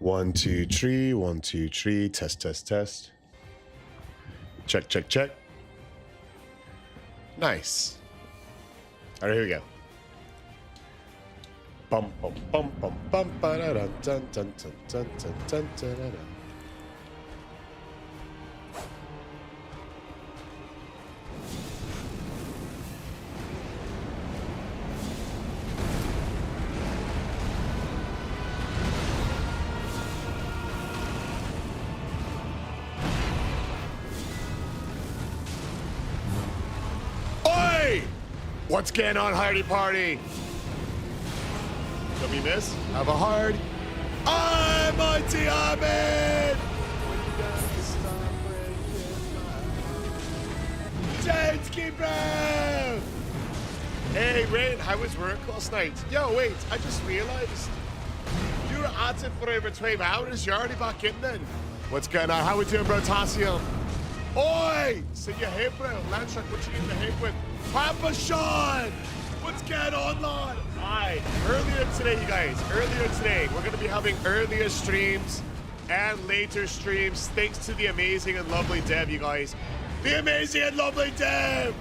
1, 2, 3. 1, 2, 3. Test, test, test. Check, check, check. Nice. All right, here we go. Bum bum bum bum bum ba da dun dun dun dun dun dun dun dun. Oi! What's going on, Hardy Party? Don't be miss. Have a hard. I'm Mighty Ahmed! James bro! Hey, Rain, how was work last night? Yo, wait, I just realized you were at it for over 12 hours. You're already back in then. What's going on? How we doing, bro? Tassio? Oi! So your hip, bro. Landstruck, what you in the hip with? Papa Sean! What's going on, lad? Alright, earlier today, you guys, we're going to be having earlier streams and later streams thanks to the amazing and lovely Dev, you guys. The amazing and lovely Dev!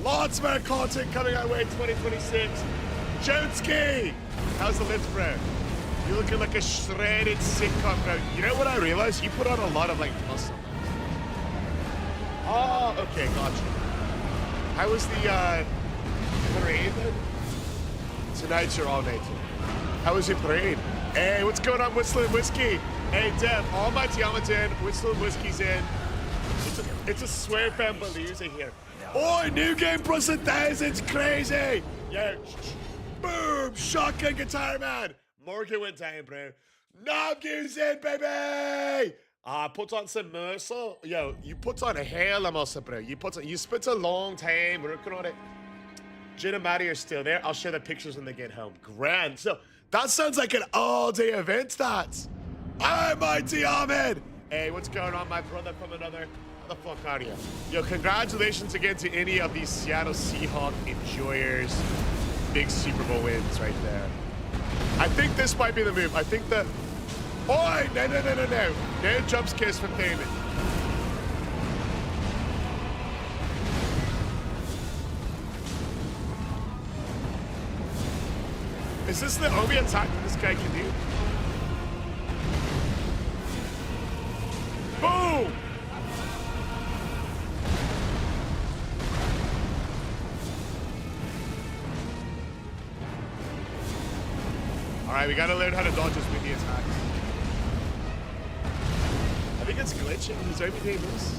Lots more content coming our way in 2026. Joneski! How's the lift, bro? You're looking like a shredded sitcom, bro. You know what I realized? You put on a lot of, like, muscle. Oh, okay, gotcha. How was the, parade then? Tonight you're all night. How was your parade? Hey, what's going on, Whistle and Whiskey? Hey, Dev, Almighty Ahmed's in, Whistle and Whiskey's in. It's a swear Bambalooza here. Oh, new game plus 1,000's crazy! Yeah, boom, shotgun guitar man. Morgan went down, bro. Nobgo's in, baby! Put on some muscle. Yo, you put on a hell of muscle, bro. You spent a long time working on it. Jin and Maddie are still there. I'll share the pictures when they get home. Grand. So that sounds like an all-day event, that. I'm Mighty Ahmed. Hey, what's going on, my brother from another? How the fuck are you? Yo, congratulations again to any of these Seattle Seahawk enjoyers. Big Super Bowl wins right there. I think this might be the move. I think that... Oi! No. No jump scares from Damon. Is this the only attack that this guy can do? Boom! Alright, we gotta learn how to dodge this with the attacks. I think it's glitching. He's everything this.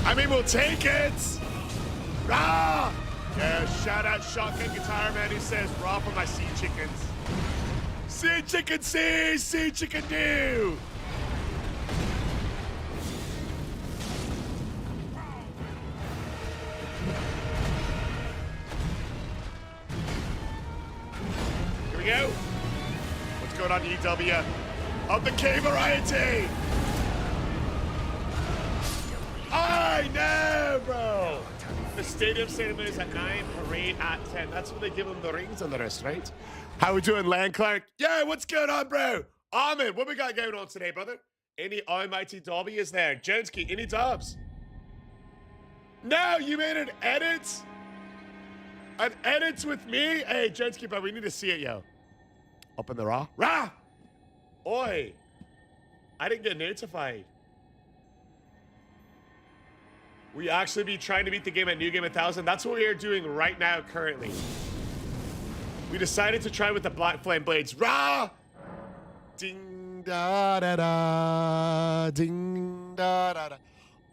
I mean, we'll take it. Ah! Yeah, shout out Shotgun Guitar Man who says, raw for my sea chickens. Sea chicken see, sea chicken do. Here we go. What's going on, EW? Of the K variety. I know, bro. The stadium ceremony is at 9, parade at 10. That's when they give them the rings and the rest, right? How we doing, Land Clark? Yeah, what's going on, bro? Ahmed, what we got going on today, brother? Any almighty Dobby is there? Joneski, any dubs? No, you made an edit? An edit with me? Hey, Joneski, bro, we need to see it, yo. Up in the raw? Rah! Oi. I didn't get notified. We actually be trying to beat the game at New Game 1000. That's what we are doing right now, currently. We decided to try with the Black Flame Blades. Rah! Ding da da da. Ding da da da.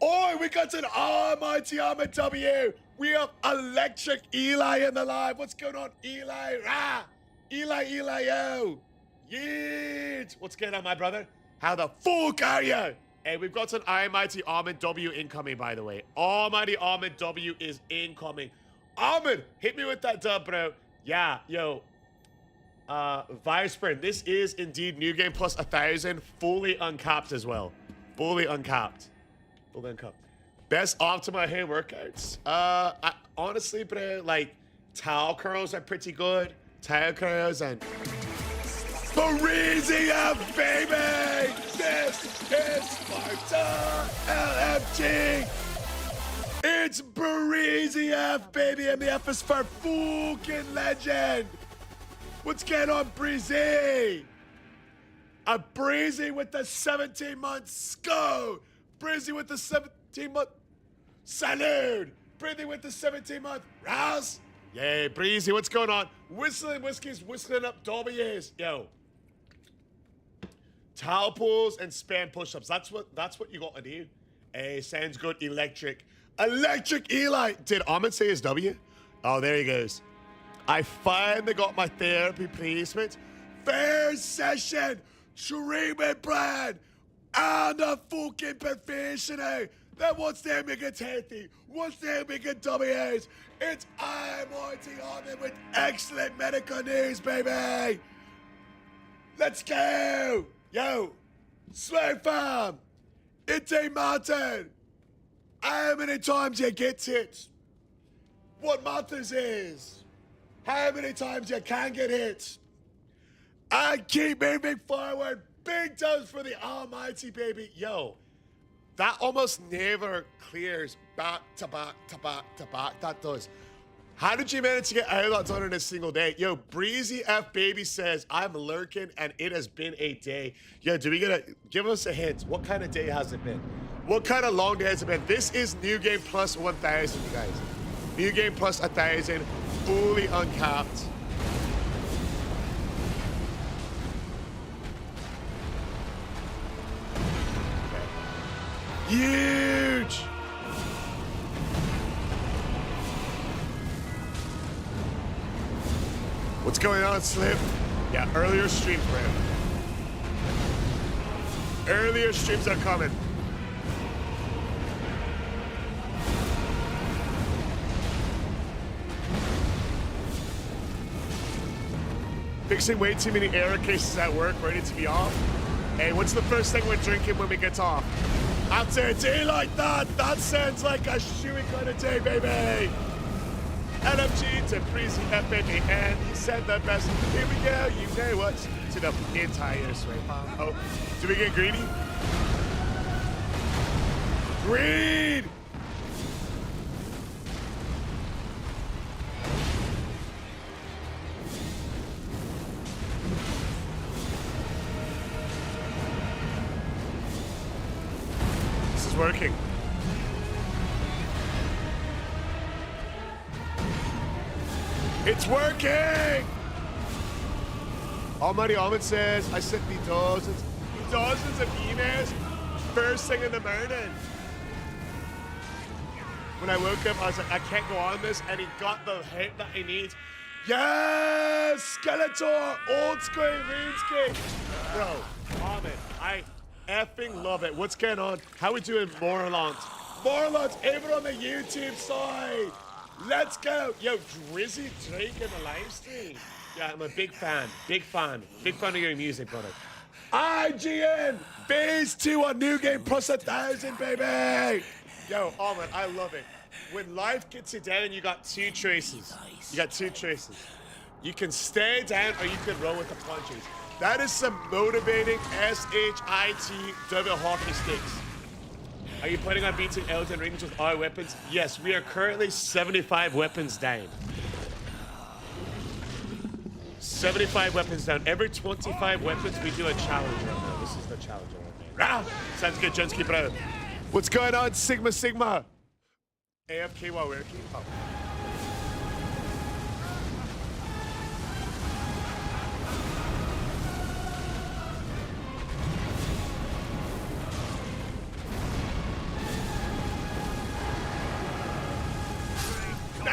Oh, we got an almighty Ahmed W. We have Electric Eli in the live. What's going on, Eli? Rah! Eli, yo. Yeet. What's going on, my brother? How the fuck are you? Hey, we've got an Almighty Ahmed W incoming, by the way. Almighty Ahmed W is incoming. Ahmed, hit me with that dub, bro. Yeah, yo. Viceprin, this is indeed New Game plus 1,000, fully uncapped as well. Fully uncapped. Fully uncapped. Best optimal hair workouts. honestly, bro, like, towel curls are pretty good. Towel curls and Breezy F, baby! This is Sparta LFG! It's Breezy F, baby, and the F is for fucking legend! What's going on, Breezy? A Breezy with the 17-month SCO! Breezy with the 17-month salute! Breezy with the 17-month Rouse! Yay, Breezy, what's going on? Whistling Whiskey's whistling up W's. Yo. Towel pulls and spam push-ups. That's what you gotta do. Hey, sounds good. Electric Eli. Did Ahmed say his W? Oh, there he goes. I finally got my therapy placement. First session, treatment plan, and a fucking professional that wants to make it healthy, wants to make it W's. It's Mighty Ahmed with excellent medical news, baby. Let's go. Yo, Slave Farm, it's a mountain. How many times you get hit? What matters is how many times you can get hit. And keep moving forward. Big toes for the almighty, baby. Yo, that almost never clears back to back to back to back. That does. How did you manage to get all that done in a single day? Yo, Breezy F Baby says, I'm lurking and it has been a day. Yo, give us a hint. What kind of day has it been? What kind of long day has it been? This is New Game Plus 1000, you guys. New Game Plus 1000, fully uncapped. Okay. Huge! What's going on, Slip? Yeah, earlier streams, man. Earlier streams are coming. Fixing way too many error cases at work, ready to be off. Hey, what's the first thing we're drinking when we get off? After a day like that, that sounds like a shoey kind of day, baby. LFG to Breezy FNA, and he said the best. Here we go, you know what? To the entire swing. Oh, do we get greedy? Greed! This is working. It's working! Almighty Ahmed says, I sent me dozens of emails first thing in the morning. When I woke up, I was like, I can't go on this, and he got the hit that he needs. Yes! Skeletor! Old school RuneScape! Bro, Ahmed, I effing love it. What's going on? How we doing, Morlant? Morlant, over on the YouTube side! Let's go! Yo, Drizzy Drake in the live stream. Yeah, I'm a big fan. Big fan of your music, brother. IGN! Phase 2 on New Game Plus 1000, baby! Yo, Ahmed, I love it. When life gets you down, you got two choices. You can stay down or you can roll with the punches. That is some motivating SHIT double hockey sticks. Are you planning on beating Elden Ring with our weapons? Yes, we are currently 75 weapons down. 75 weapons down. Every 25 weapons, we do a challenge right now. This is the challenge right now. Sounds good, Jensky, bro. What's going on, Sigma? AFK while working? Oh. No,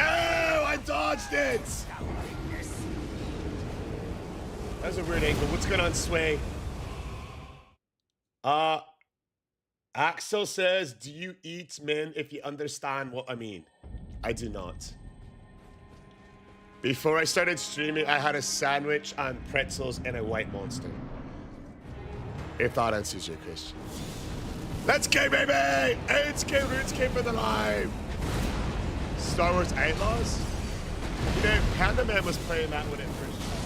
I dodged it. That was a weird angle. What's going on, Sway? Axel says, do you eat men if you understand what I mean? I do not. Before I started streaming, I had a sandwich and pretzels and a white monster. If that answers your question. Let's go, baby! 8K RuneScape for the live! Star Wars Outlaws? You know, Panda Man was playing that when it first came out.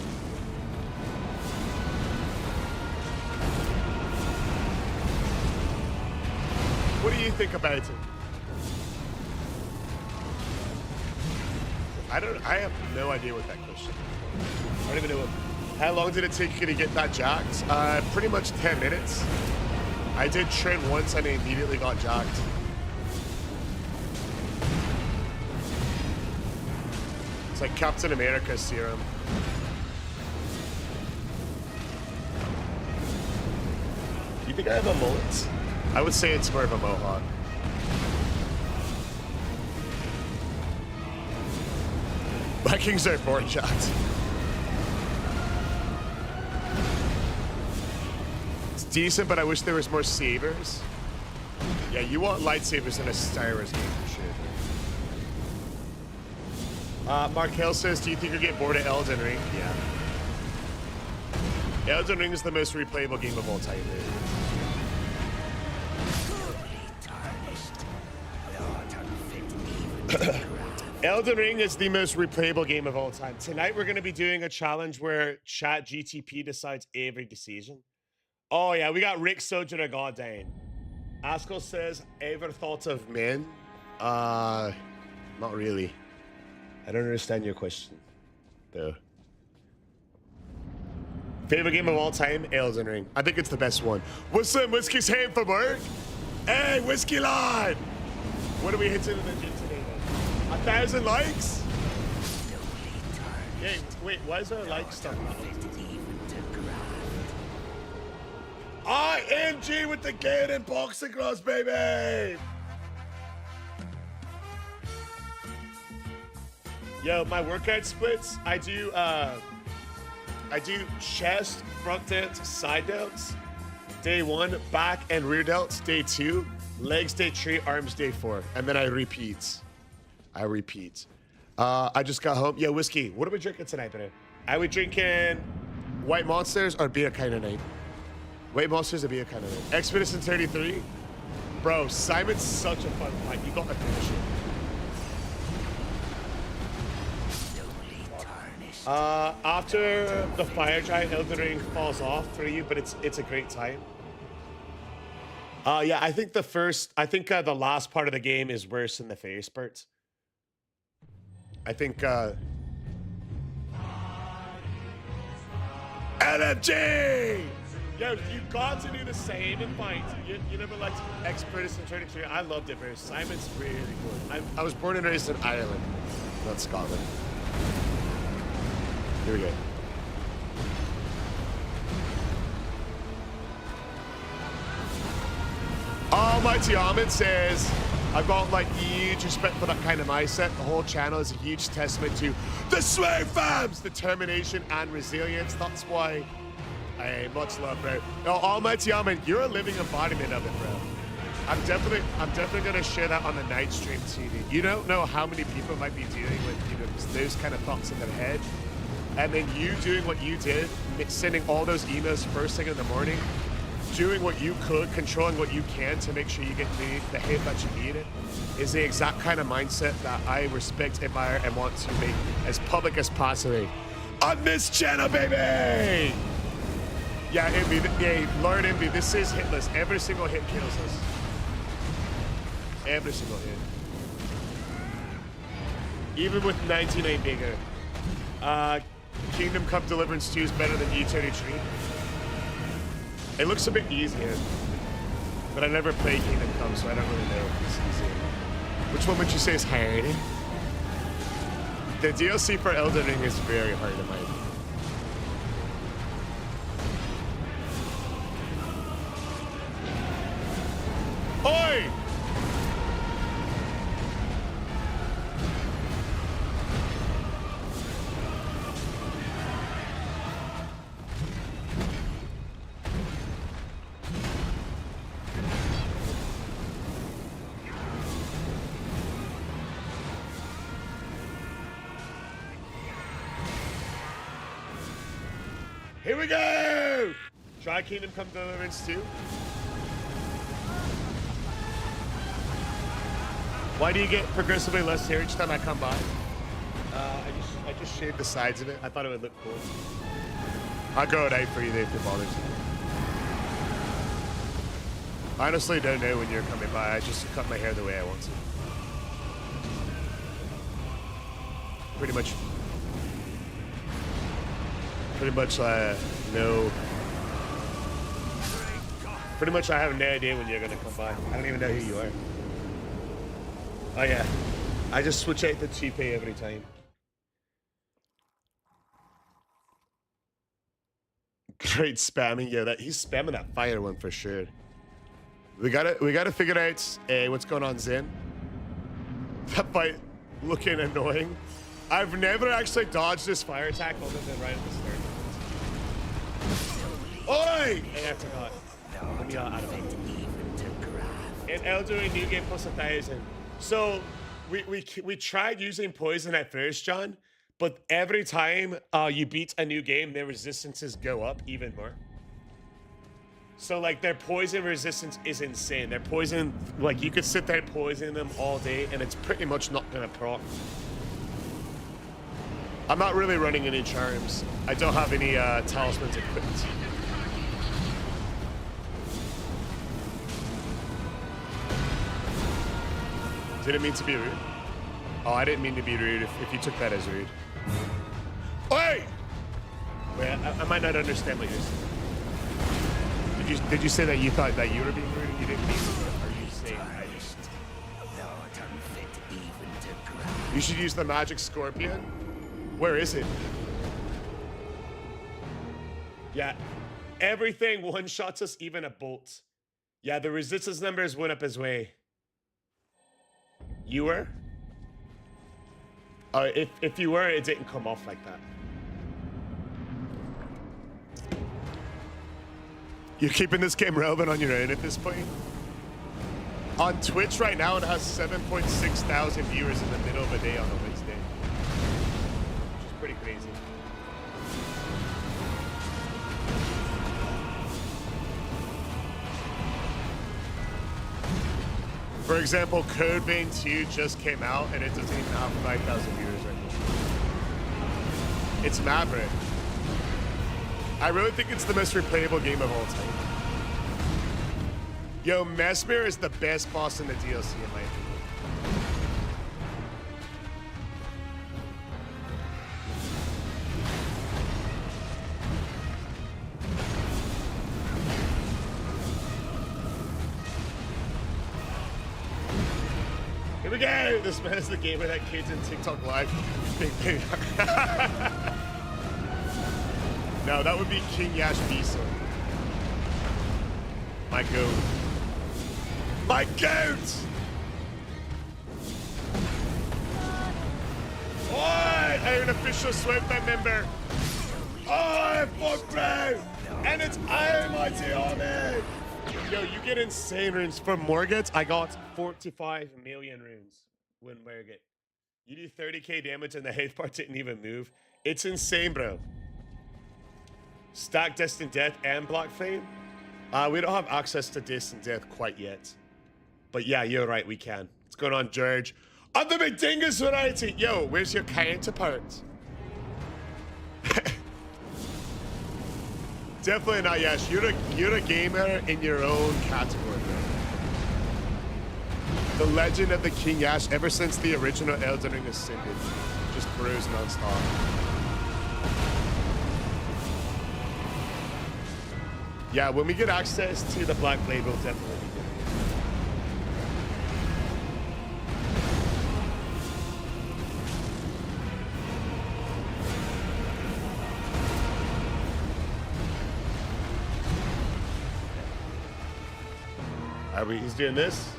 What do you think about it? I have no idea what that question is. I don't even know how long did it take you to get that jacked? Pretty much 10 minutes. I did train once and I immediately got jacked. It's like Captain America serum. You think I have a mullet? I would say it's more of a mohawk. Vikings are board shots. It's decent, but I wish there was more sabers. Yeah, you want lightsabers in a Star Wars game for sure. Mark Hill says, do you think you'll get bored of Elden Ring? Yeah. Elden Ring is the most replayable game of all time, dude. Elden Ring is the most replayable game of all time. Tonight we're going to be doing a challenge where Chat GTP decides every decision. Oh yeah, we got Rick Sojourner Goddamn. Askell says, ever thought of men? Not really. I don't understand your question, though. Favorite game of all time? Elden Ring. I think it's the best one. What's up, Whiskey's heading for work? Hey, Whiskey Lad! What are we hitting in the gym today, then? 1,000 likes? Hey, wait, why is our like stuff? NG with the gain and boxing gloves, baby! Yo, my workout splits, I do chest, front delts, side delts, day 1, back and rear delts, day 2, legs day 3, arms day 4, and then I repeat. I just got home. Yo, Whiskey, what are we drinking tonight, bro? Are we drinking White Monsters or beer kind of night? White Monsters or beer kind of night? Expedition 33? Bro, Simon's such a fun fight. You gotta finish it. After the fire giant, Elden Ring falls off for you, but it's a great time. Yeah, I think the last part of the game is worse than the first part. I think LFG! Yo, you got to do the same in fight. You never liked Expedition 33. I loved it, bro. Simon's really good. I was born and raised in Ireland, not Scotland. Here we go. Almighty Ahmed says, I've got like huge respect for that kind of mindset. The whole channel is a huge testament to the Sway Fam's determination and resilience. That's why, hey, much love, bro. No, Almighty Ahmed, you're a living embodiment of it, bro. I'm definitely gonna share that on the night stream TV. You don't know how many people might be dealing with, those kind of thoughts in their head. And then you doing what you did, sending all those emails first thing in the morning, doing what you could, controlling what you can to make sure you get the hit that you need, is the exact kind of mindset that I respect, admire, and want to make as public as possible on this channel, baby! Yeah, Envy, yeah, Lord Envy, this is hitless. Every single hit kills us. Every single hit. Even with 99 bigger. Kingdom Come Deliverance 2 is better than U33. It looks a bit easier, but I never played Kingdom Come, so I don't really know if it's easier. Which one would you say is hard? The DLC for Elden Ring is very hard in my opinion. Oi! Here we go! Try Kingdom Come Deliverance 2. Why do you get progressively less hair each time I come by? I just shaved the sides of it. I thought it would look cool. I'll grow it out for you if it bothers you. I honestly don't know when you're coming by. I just cut my hair the way I want to. Pretty much, no. Pretty much, I have no idea when you're gonna come by. I don't even know who you are. Oh yeah, I just switch out the toupee every time. Great spamming, yeah. He's spamming that fire one for sure. We gotta figure out what's going on, Zen. That fight looking annoying. I've never actually dodged this fire attack other than right at the start. Oi! I forgot. Let me out of it. In Elden New Game plus 1,000. So we tried using poison at first, John, but every time you beat a new game, their resistances go up even more. So like their poison resistance is insane. Their poison, like you could sit there poisoning them all day and it's pretty much not gonna proc. I'm not really running any charms. I don't have any talismans equipped. Didn't mean to be rude. Oh, I didn't mean to be rude if you took that as rude. Oi! Wait, I might not understand what you're saying. Did you say that you thought that you were being rude and you didn't mean to? Or are you saying I just... You should use the magic scorpion? Where is it? Yeah, everything one-shots us, even a bolt. Yeah, the resistance numbers went up his way. You were? If you were, it didn't come off like that. You're keeping this game relevant on your own at this point? On Twitch right now, it has 7,600 viewers in the middle of a day on a Wednesday. Which is pretty crazy. For example, Code Vein 2 just came out and it doesn't even have 5,000 viewers right now. It's Maverick. I really think it's the most replayable game of all time. Yo, Mesmer is the best boss in the DLC in my opinion. Here we go! This man is the gamer that kids in TikTok live. No, that would be King Yash Visa. My goat. My goat! Oi! I'm an official Swiftback member. Oi, fuck bro! And it's Iron Mighty Army! Yo, you get insane runes. For Morgans, I got 45 million runes when Morgan. You do 30k damage and the health part didn't even move. It's insane, bro. Stack Distant Death and Black Flame. We don't have access to Distant Death quite yet. But yeah, you're right, we can. What's going on, George? I'm the big dingus variety. Yo, where's your counterpart? Definitely not Yash. You're a gamer in your own category, bro. The legend of the King Yash, ever since the original Elden Ring Ascended, just brews nonstop. Yeah, when we get access to the Black Blade, we'll definitely be doing it. He's doing this.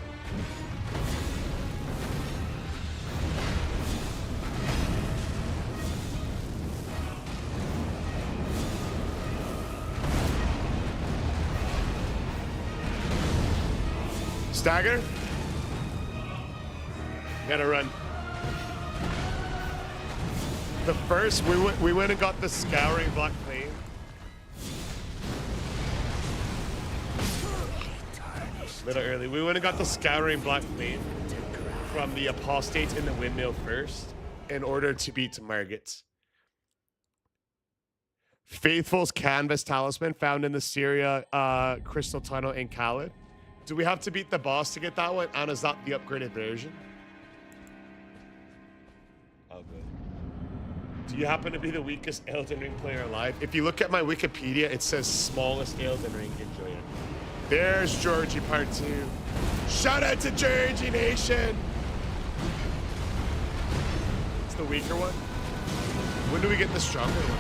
Stagger. Gotta run. The first, we went and got the Scouring Black Flame. A little early. We went and got the Scouring Black Flame. from the apostate in the windmill first in order to beat Margit. Faithful's canvas talisman found in the Syria crystal tunnel in Khalid. Do we have to beat the boss to get that one? And is that the upgraded version? Oh, good. Do you happen to be the weakest Elden Ring player alive? If you look at my Wikipedia, it says smallest Elden Ring. Enjoy it. There's Georgie part 2. Shout out to Georgie Nation. It's the weaker one. When do we get the stronger one?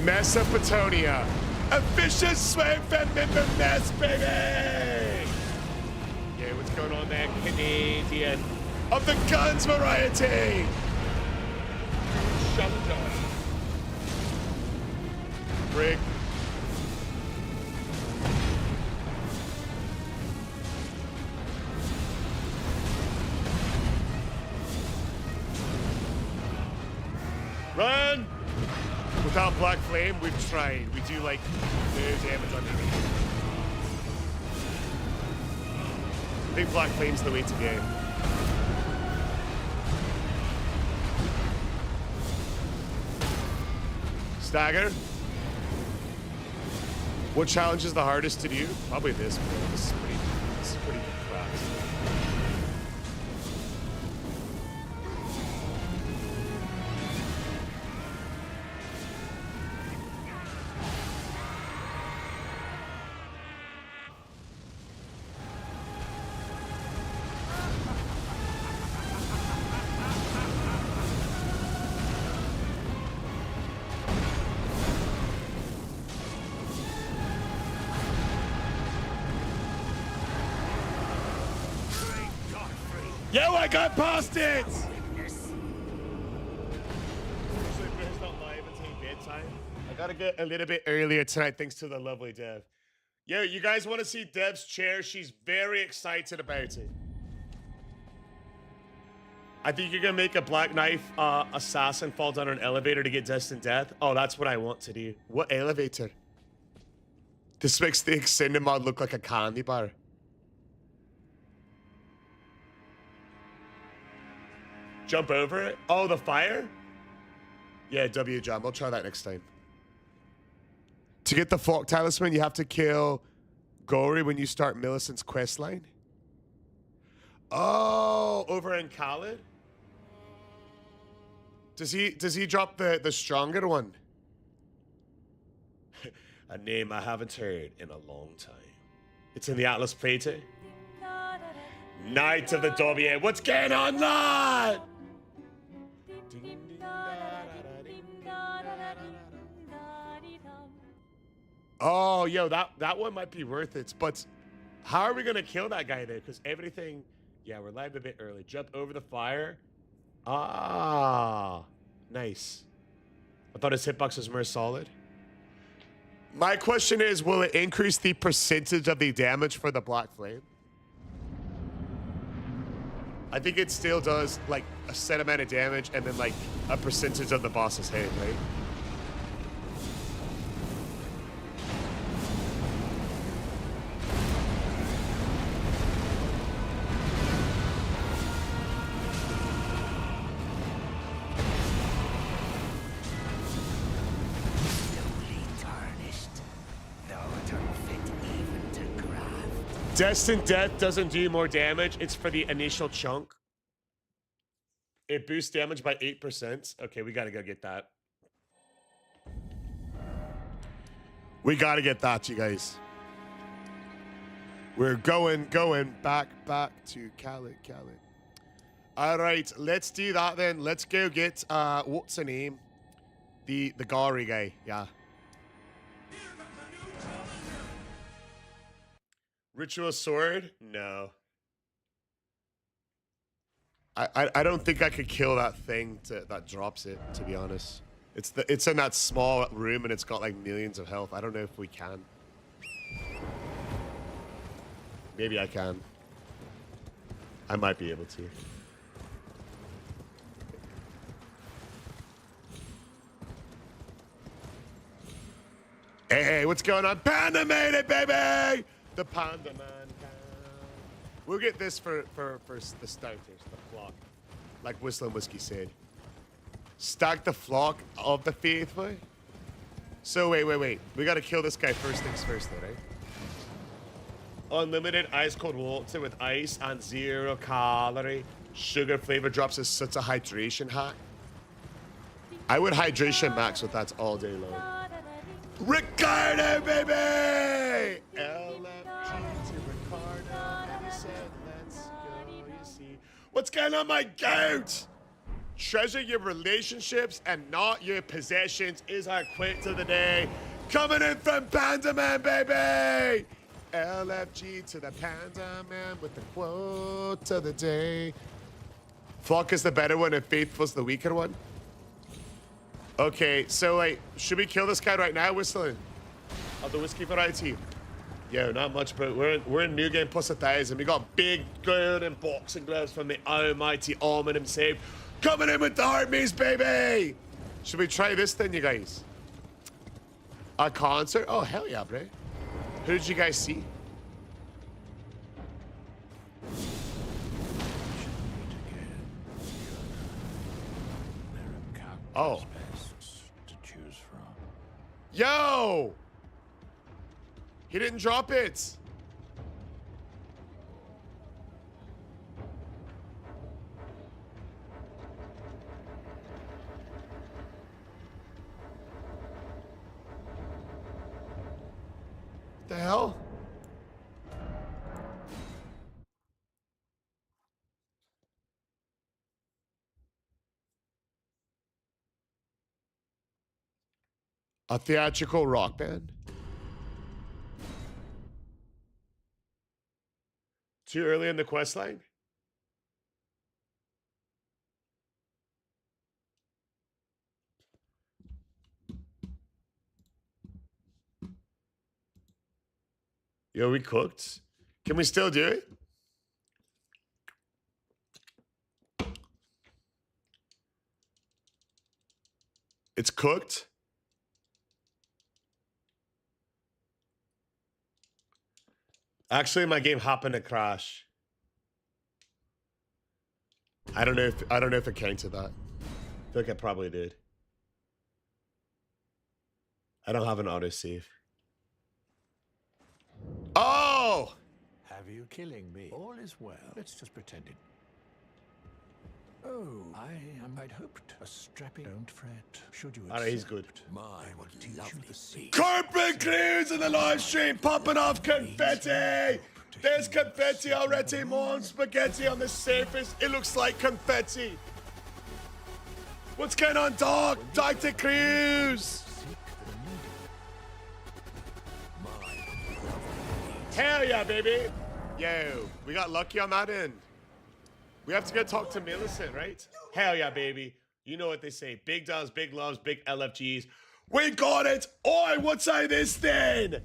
Mesopotamia. A vicious swing from Inverness, baby! Yeah, what's going on there? Canadian. Of the guns variety! Shut it down. Brig. Run! Without Black Flame, we've tried. We do like no damage on enemy. I think Black Flame's the way to go. Stagger. What challenge is the hardest to do? Probably this one. This is pretty crap. Yo, I got past it! I gotta get a little bit earlier tonight thanks to the lovely Dev. Yo, you guys want to see Dev's chair? She's very excited about it. I think you're gonna make a Black Knife assassin fall down an elevator to get destined death. Oh, that's what I want to do. What elevator? This makes the extended mod look like a candy bar. Jump over it? Oh, the fire? Yeah, W jump. I'll try that next time. To get the Flock Talisman, you have to kill Gory when you start Millicent's quest line. Oh, over in Khalid? Does he drop the stronger one? A name I haven't heard in a long time. It's in the Atlas Plate. Knight of the W. What's going on, lad? Oh, yo, that one might be worth it. But how are we gonna kill that guy there? Because everything, yeah, we're live a bit early. Jump over the fire. Ah, nice. I thought his hitbox was more solid. My question is, will it increase the percentage of the damage for the Black Flame? I think it still does like a set amount of damage and then like a percentage of the boss's hit, right? Destined Death doesn't do more damage. It's for the initial chunk. It boosts damage by 8%. Okay, we gotta go get that. We gotta get that, you guys. We're going back to Khalid. All right, let's do that then. Let's go get, what's the name? The Gari guy, yeah. Ritual sword? No. I don't think I could kill that thing that drops it, to be honest. It's in that small room and it's got like millions of health. I don't know if we can. Maybe I can. I might be able to. Hey, what's going on? Panimated, baby! The Panda Man. We'll get this for the starters, the flock. Like Whistling Whiskey said. Stack the flock of the faithful. So wait. We gotta kill this guy first things first though, right? Unlimited ice cold water with ice and 0 calorie. Sugar flavor drops is such a hydration hack. I would hydration max with that all day long. Ricardo, baby! LFG to Ricardo, and he said, let's go, you see. What's going on, my goat? Treasure your relationships and not your possessions is our quote of the day. Coming in from Panda Man, baby! LFG to the Panda Man with the quote of the day. Flock is the better one and Faithful's the weaker one. Okay, so like, should we kill this guy right now, Whistling? Of the whiskey variety? Yo, not much, but we're in New Game plus 1,000. We got big golden boxing gloves from the almighty Almond himself. Coming in with the heart maze, baby! Should we try this then, you guys? A concert? Oh, hell yeah, bro. Who did you guys see? Oh. To choose from. Yo! He didn't drop it. The hell? A theatrical rock band? Too early in the quest line? Yo, we cooked. Can we still do it? It's cooked. Actually, my game happened to crash. I don't know if it came to that. I feel like it probably did. I don't have an autosave. Oh! Have you killing me? All is well. Let's just pretend it. Oh, I'd hoped a strapping. Don't fret. Should you accept? Alright, he's good. I will teach you the sea. Corporate crews in the live stream popping off confetti. There's confetti already. More spaghetti on the surface. It looks like confetti. What's going on, Doc? Dr. Cruz. Hell yeah, baby. Yo, we got lucky on that end. We have to go talk to Millicent, right? Hell yeah, baby. You know what they say. Big dogs, big loves, big LFGs. We got it. Oi, what's this then?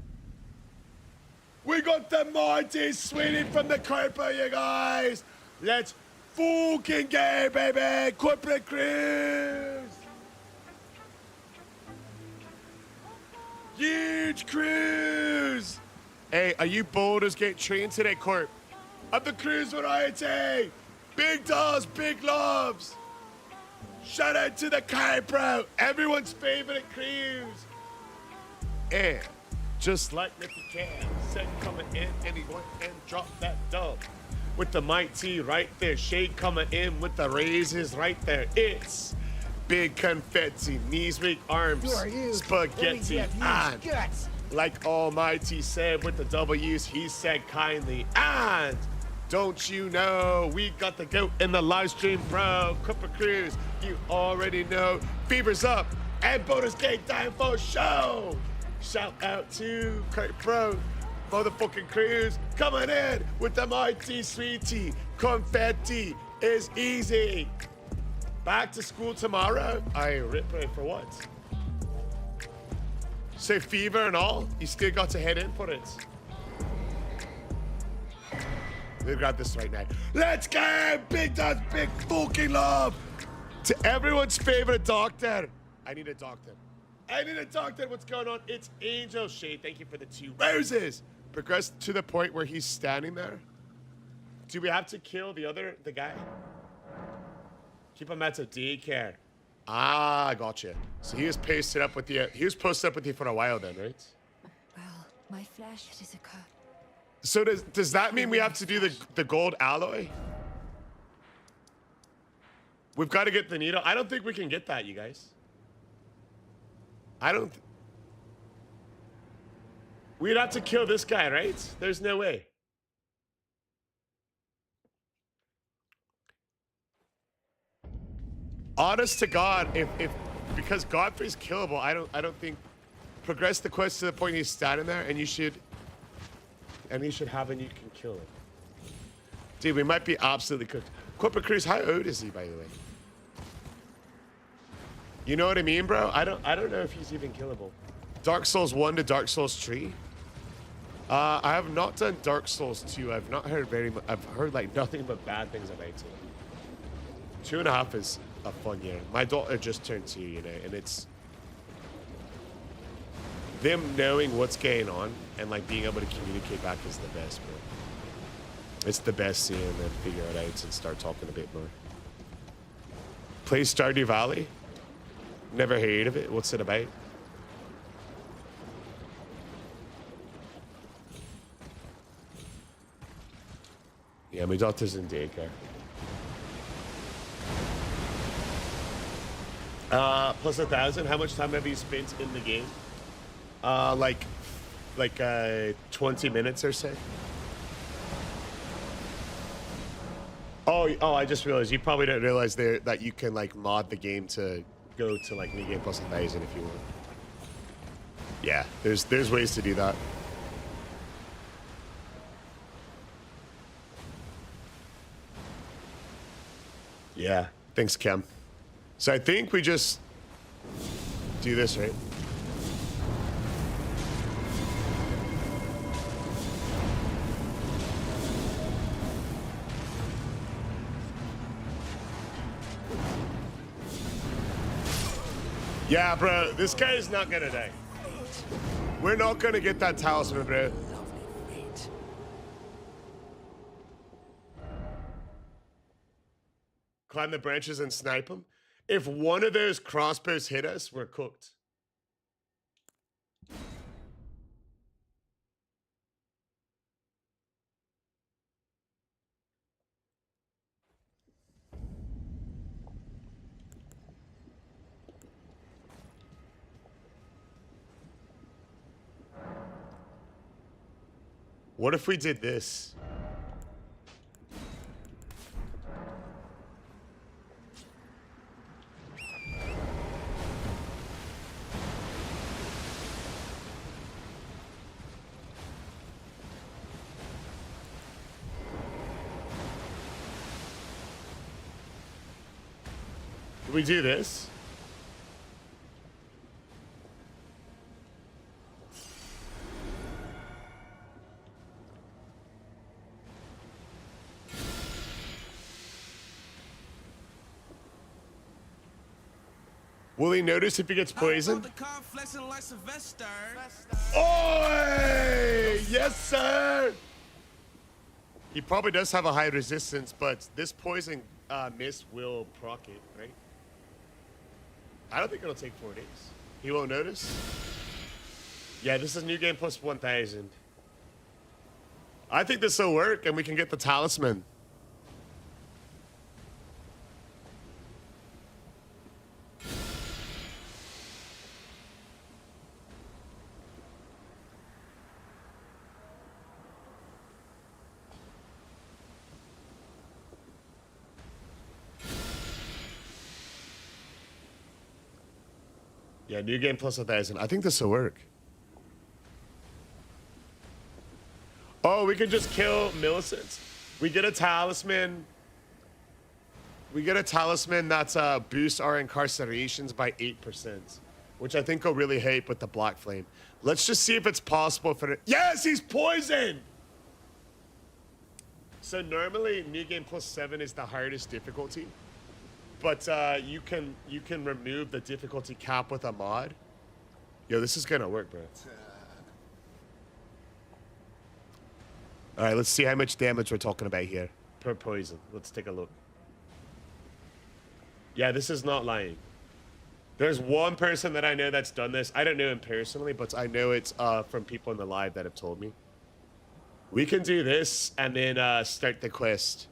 We got the mighty sweetie from the Corpo, you guys. Let's fucking go, baby. Corporate cruise. Huge cruise. Hey, are you Boulders Gate trained today, Corp? Of the cruise variety. Big dolls, big loves. Shout out to the Corpo, everyone's favorite cruise. And just like Nicky Cam said, coming in and he went and dropped that dub. With the mighty right there, Shade coming in with the raises right there. It's big confetti, knees weak, arms, spaghetti, and like Almighty said with the W's, he said kindly, and don't you know, we got the goat in the live stream, bro. Cooper Cruz, you already know. Fever's up, and Boulders Gate down for show. Shout out to Kurt Bro, motherfucking Cruz, coming in with the mighty sweetie. Confetti is easy. Back to school tomorrow. I rip it for what? Say fever and all, you still got to head in for it. We'll grab this right now. Let's go! Big dogs, big fucking love! To everyone's favorite doctor. I need a doctor. I need a doctor. What's going on? It's Angel Shade. Thank you for the 2 roses. progress to the point where he's standing there. Do we have to kill the guy? Keep him at a daycare. Ah, gotcha. So he was posted up with you. He was posted up with you for a while then, right? Well, my flesh is a cut. So does that mean we have to do the gold alloy? We've got to get the needle. I don't think we can get that, you guys. I don't. We'd have to kill this guy, right? There's no way. Honest to God, if because Godfrey's killable, I don't think progress the quest to the point he's standing there, and he should have, and you can kill him. Dude, we might be absolutely cooked. Corporate Cruz, how old is he, by the way? You know what I mean, bro? I don't know if he's even killable. Dark Souls 1 to Dark Souls 3. I have not done Dark Souls 2. I've not heard very much. I've heard like nothing but bad things about it. 2.5 is a fun year. My daughter just turned 2, you know, and it's them knowing what's going on and like being able to communicate back is the best, bro. It's the best seeing them figure it out and start talking a bit more. Play Stardew Valley? Never heard of it. What's it about? Yeah, my daughter's in daycare. Plus 1,000. How much time have you spent in the game? Like 20 minutes or so. Oh, I just realized you probably didn't realize there that you can like mod the game to go to like new game plus 1,000 if you want. Yeah, there's ways to do that. Yeah, thanks, Kim. So I think we just do this, right? Yeah, bro, this guy is not gonna die. We're not gonna get that talisman, bro. Climb the branches and snipe them. If one of those crossbows hit us, we're cooked. What if we did this? Can we do this? Will he notice if he gets poisoned? Oi! Yes, sir! He probably does have a high resistance, but this poison mist will proc it, right? I don't think it'll take 4 days. He won't notice? Yeah, this is new game plus 1,000. I think this will work, and we can get the talisman. Yeah, new game plus 1,000. I think this will work. Oh, we can just kill Millicent. We get a talisman. We get a talisman that's boosts our incarcerations by 8%, which I think will really help with the Black Flame. Let's just see if it's possible for it. Yes, he's poisoned! So normally, new game plus 7 is the hardest difficulty. But you can remove the difficulty cap with a mod. Yo, this is gonna work, bro. All right, let's see how much damage we're talking about here per poison. Let's take a look. Yeah, this is not lying. There's one person that I know that's done this. I don't know him personally, but I know it's from people in the live that have told me. We can do this and then start the quest.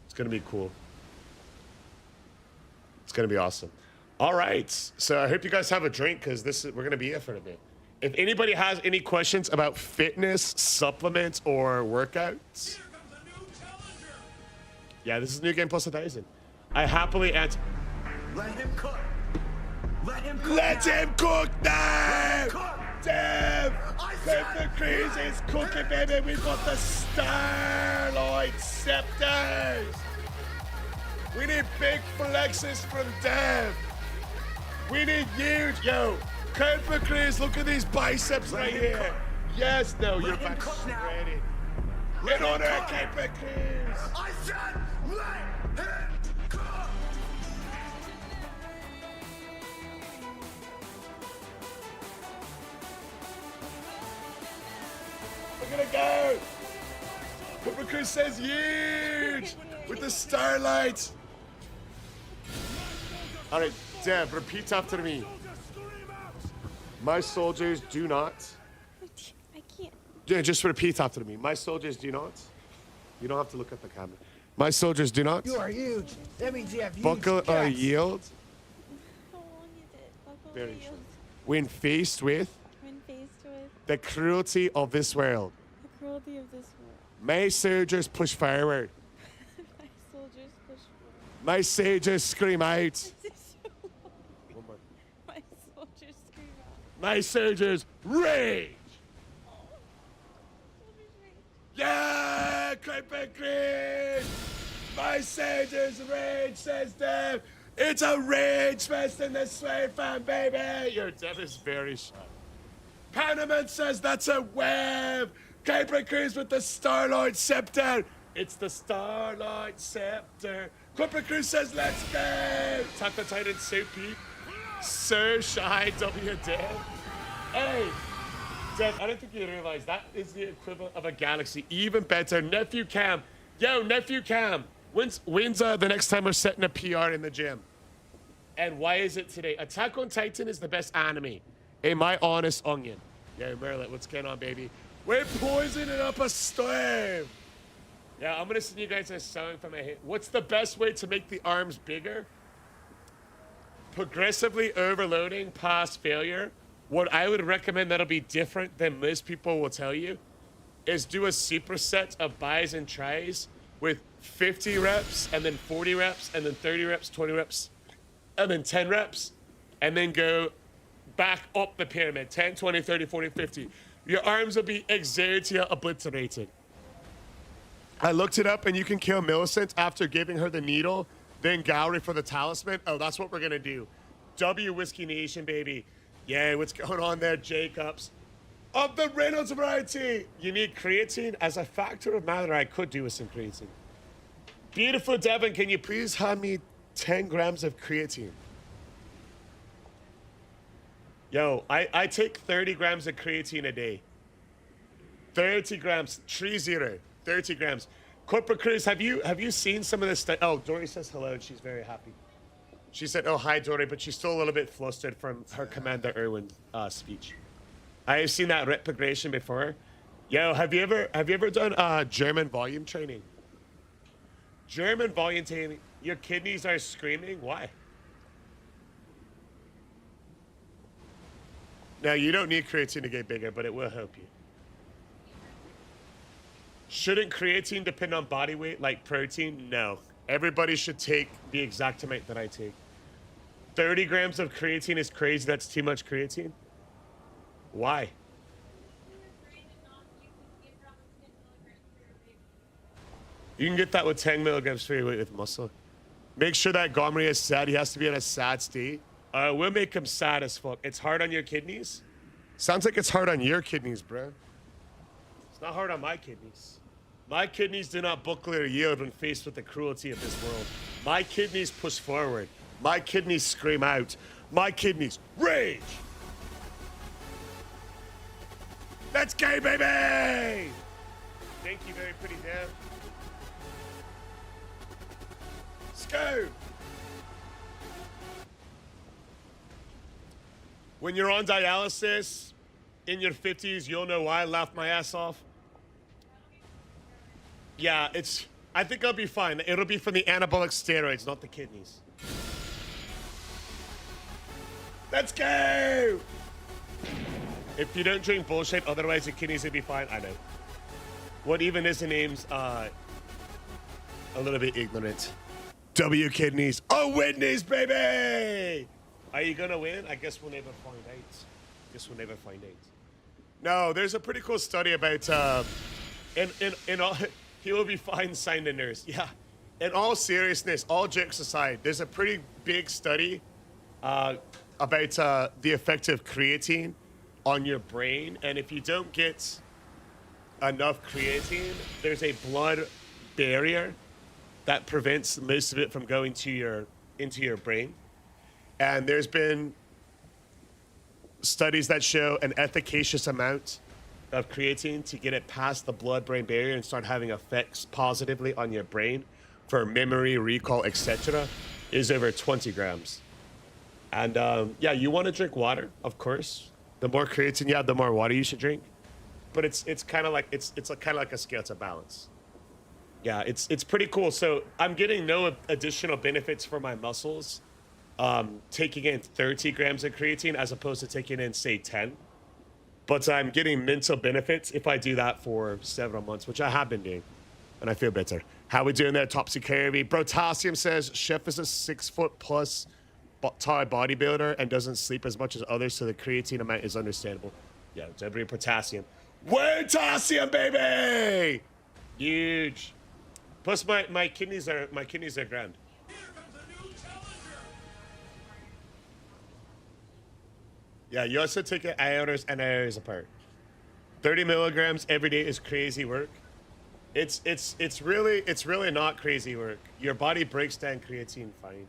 It's gonna be cool. It's gonna be awesome. All right, so I hope you guys have a drink because we're gonna be here for a bit. If anybody has any questions about fitness, supplements, or workouts, yeah, this is New Game Plus 1000. I happily answer. Let him cook. Let him cook. Let him cook now! Damn! said- The craziest cooking, baby. We've got the Starlight Scepters. We need big flexes from Dev. We need huge. Yo, Cooper Chris, look at these biceps right here. cook. Yes, no, you're Let him back cook now. ready. Let In him order, cook. Cooper Chris. I said, let him cook. We're gonna go. Cooper Chris says huge with the starlight. All right, Deb, repeat after me. My soldiers do not. I can't. Yeah, just repeat after me. My soldiers do not. You don't have to look at the camera. My soldiers do not. You are huge. That means you have huge Buckle or guts. yield How long is it? Buckle Very wheels. short. when faced with When faced with the cruelty of this world. the cruelty of this world, My soldiers push forward. my soldiers push forward. My sages scream out. This is so long. My soldiers scream out. My soldiers rage. Soldiers rage. Yeah, Creepy Green! My sages rage, says Dev. It's a rage fest in the Sway fan, baby! Your Dev is very shy. Panaman says that's a web! Creepy Green's with the Starlight Scepter! It's the Starlight Scepter! Creepy Green says let's go! Attack the Titan Soapy. So shy, W Dev. Hey! Dev, I don't think you realize that is the equivalent of a galaxy. Even better, Nephew Cam. Yo, Nephew Cam. When's the next time we're setting a PR in the gym? And why is it today? Attack on Titan is the best anime. In my honest onion. Yo, Merlin, what's going on, baby? We're poisoning up a storm. Yeah, I'm gonna send you guys a song from my head. What's the best way to make the arms bigger? Progressively overloading past failure. What I would recommend that'll be different than most people will tell you is do a superset of buys and tries with 50 reps and then 40 reps and then 30 reps, 20 reps, and then 10 reps, and then go back up the pyramid, 10, 20, 30, 40, 50. Your arms will be Exertia obliterated. I looked it up and you can kill Millicent after giving her the needle, then Gowry for the talisman. Oh, that's what we're gonna do. W Whiskey Nation, baby. Yeah, what's going on there, Jacobs? Of the Reynolds variety, you need creatine. As a factor of matter, I could do with some creatine. Beautiful Devon, can you please hand me 10 grams of creatine? Yo, I take 30 grams of creatine a day. 30 grams, 30 grams. Corporate Cruz, have you seen some of this stuff? Oh, Dory says hello and she's very happy. She said, oh, hi, Dory, but she's still a little bit flustered from her Commander Irwin speech. I have seen that retrogression before. Yo, have you ever done German volume training? German volume training, your kidneys are screaming? Why? Now, you don't need creatine to get bigger, but it will help you. Shouldn't creatine depend on body weight like protein? No. Everybody should take the exact amount that I take. 30 grams of creatine is crazy. That's too much creatine. Why? You can get that with 10 milligrams for your weight with muscle. Make sure that Gomery is sad. He has to be in a sad state. We'll make him sad as fuck. It's hard on your kidneys? Sounds like it's hard on your kidneys, bro. It's not hard on my kidneys. My kidneys do not buckle or yield when faced with the cruelty of this world. My kidneys push forward. My kidneys scream out. My kidneys rage. Let's go, baby! Thank you, very pretty Dan. Let's go! When you're on dialysis in your 50s, you'll know why I laughed my ass off. Yeah, I think I'll be fine. It'll be from the anabolic steroids, not the kidneys. Let's go! If you don't drink bullshit, otherwise your kidneys will be fine. I know. What even is the name's a little bit ignorant. W kidneys. Oh, Whitney's, baby! Are you gonna win? I guess we'll never find out. Guess we'll never find out. No, there's a pretty cool study about in all he will be fine, signed the nurse. Yeah. In all seriousness, all jokes aside, there's a pretty big study about the effect of creatine on your brain, and if you don't get enough creatine, there's a blood barrier that prevents most of it from going to into your brain. And there's been studies that show an efficacious amount of creatine to get it past the blood-brain barrier and start having effects positively on your brain for memory, recall, etc. is over 20 grams. And yeah, you want to drink water, of course. The more creatine you have, the more water you should drink. But it's kind of like it's kind of like a scale to balance. Yeah, it's pretty cool. So I'm getting no additional benefits for my muscles, taking in 30 grams of creatine as opposed to taking in, say, 10. But I'm getting mental benefits if I do that for several months, which I have been doing, and I feel better. How we doing there, Topsy Kirby? Brotasium says Chef is a 6-foot-plus Thai bodybuilder and doesn't sleep as much as others, so the creatine amount is understandable. Yeah, Debris potassium. Potassium, baby! Huge. Plus my kidneys are grand. Yeah, you also take it hours and hours apart. 30 milligrams every day is crazy work. It's really not crazy work. Your body breaks down creatine fine.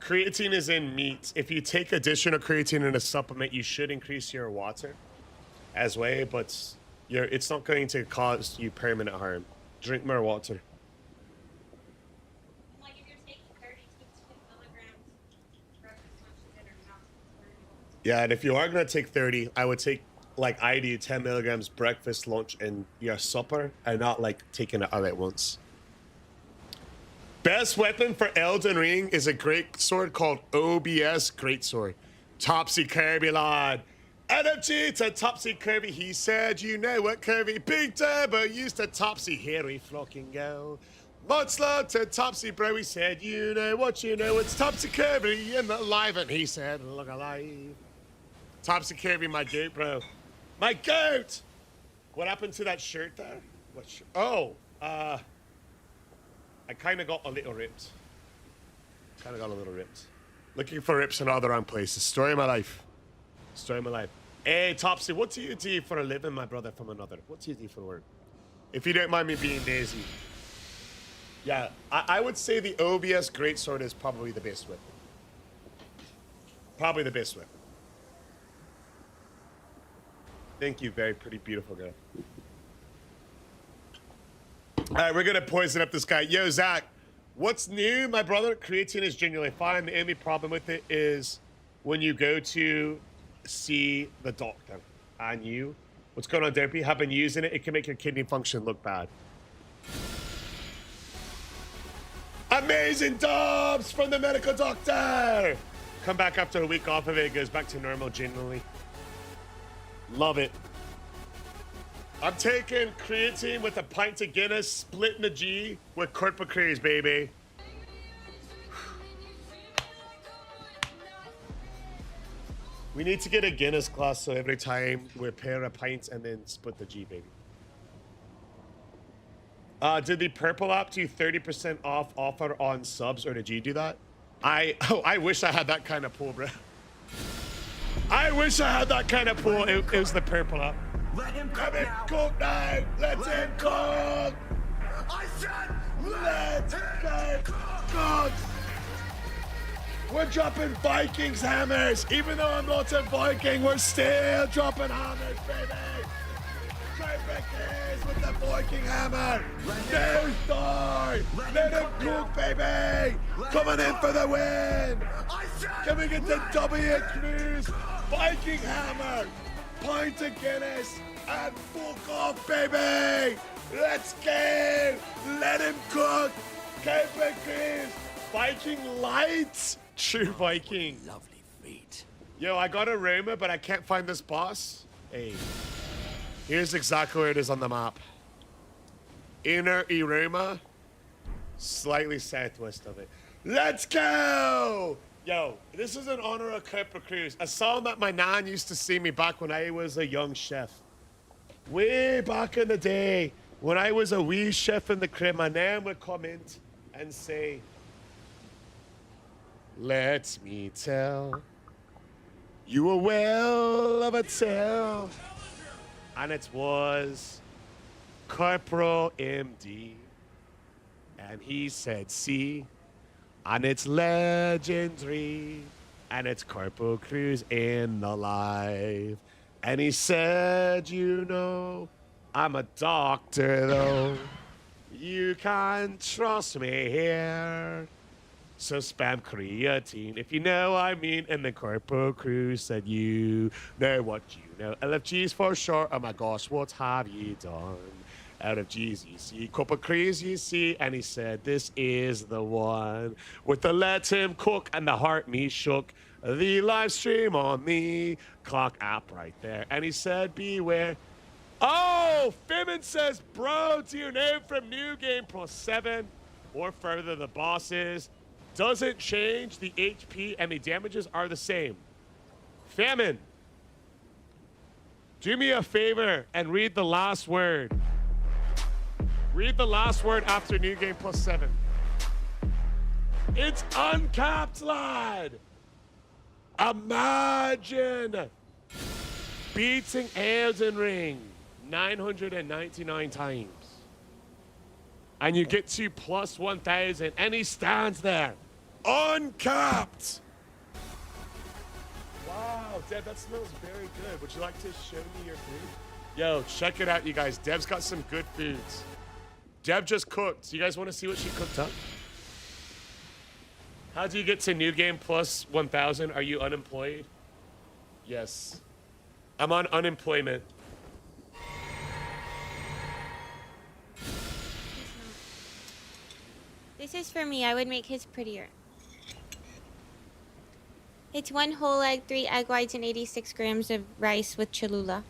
Creatine is in meat. If you take additional creatine in a supplement, you should increase your water as well, but it's not going to cause you permanent harm. Drink more water. Like if you're taking 30 milligrams breakfast, lunch, dinner, not 30. Yeah, and if you are going to take 30, I would take, like I do, 10 milligrams breakfast, lunch, and your supper, and not like taking it all at once. Best weapon for Elden Ring is a great sword called OBS Greatsword. Topsy Kirby, lad. Energy to Topsy Kirby, he said, you know what, Kirby? Big Turbo used to Topsy, here we flocking go. Monster to Topsy, bro, he said, you know what, it's Topsy Kirby in the live, and he said, look alive. Topsy Kirby, my goat, bro. My goat! What happened to that shirt there? What shirt? Oh, I kind of got a little ripped. Looking for rips in all the wrong places. Story of my life. Hey, Topsy, what do you do for a living, my brother from another? What do you do for work? If you don't mind me being lazy. Yeah, I would say the OBS Greatsword is probably the best weapon. Thank you, very pretty, beautiful girl. All right, we're going to poison up this guy. Yo, Zach, what's new, my brother? Creatine is genuinely fine. The only problem with it is when you go to see the doctor and you, what's going on, Derpy? Have been using it. It can make your kidney function look bad. Amazing Dobbs from the medical doctor. Come back after a week off of it. It goes back to normal generally. Love it. I'm taking creatine with a pint of Guinness, splitting a G with corpacraze, baby. We need to get a Guinness class so every time we pair a pint and then split the G, baby. Did the Purple app do 30% off offer on subs, or did you do that? I wish I had that kind of pull, bro. I wish I had that kind of pull. It was the Purple app. Let him cook Let him cook now. Let him cook. I said Let him cook. We're dropping Vikings hammers. Even though I'm not a Viking, we're still dropping hammers, baby. Triple with the Viking hammer. No die. Let him cook, baby. Coming in for the win. Can we get the W Cruise? Viking hammer. Pint of Guinness. And fuck off, baby. Let's go. Let him cook. Triple Cruise. Viking lights. True Viking. Lovely feet. Yo, I got a rumor, but I can't find this boss. Hey. Here's exactly where it is on the map. Inner Iruma. Slightly southwest of it. Let's go! Yo, this is in honor of Cooper Cruise. A song that my nan used to sing me back when I was a young chef. Way back in the day, when I was a wee chef in the crib, my nan would come in and say, let me tell you a well of a tale. And it was Corporal MD. And he said, see, and it's legendary. And it's Corporal Cruise in the life. And he said, you know, I'm a doctor though. You can trust me here. So spam creatine, if you know what I mean. And the Corporal Crew said, you know what you know. LFG's for short. Oh my gosh, what have you done? Out of G's, you see. Corporal Crews, you see. And he said, this is the one. With the let him cook and the heart me shook. The live stream on the clock app right there. And he said, beware. Oh, Fimmon says, bro, do you know from New Game +7 or further the bosses? Doesn't change. The HP and the damages are the same. Famine, do me a favor and read the last word. Read the last word after New Game +7. It's Uncapped, lad. Imagine beating Elden Ring 999 times. And you get to +1000, and he stands there, uncapped. Wow, Deb, that smells very good. Would you like to show me your food? Yo, check it out, you guys. Deb's got some good foods. Deb just cooked. You guys want to see what she cooked up? How do you get to New Game +1000? Are you unemployed? Yes. I'm on unemployment. This is for me. I would make his prettier. It's 1 whole egg, 3 egg whites, and 86 grams of rice with Cholula.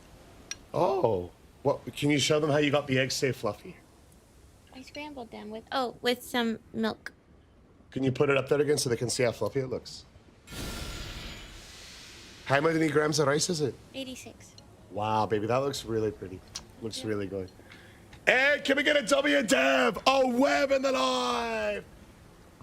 Oh. What? Can you show them how you got the eggs stay fluffy? I scrambled them with some milk. Can you put it up there again so they can see how fluffy it looks? How many grams of rice is it? 86. Wow, baby, that looks really pretty. Looks really good. Hey, can we get a W, Dev? Oh, Web in the live.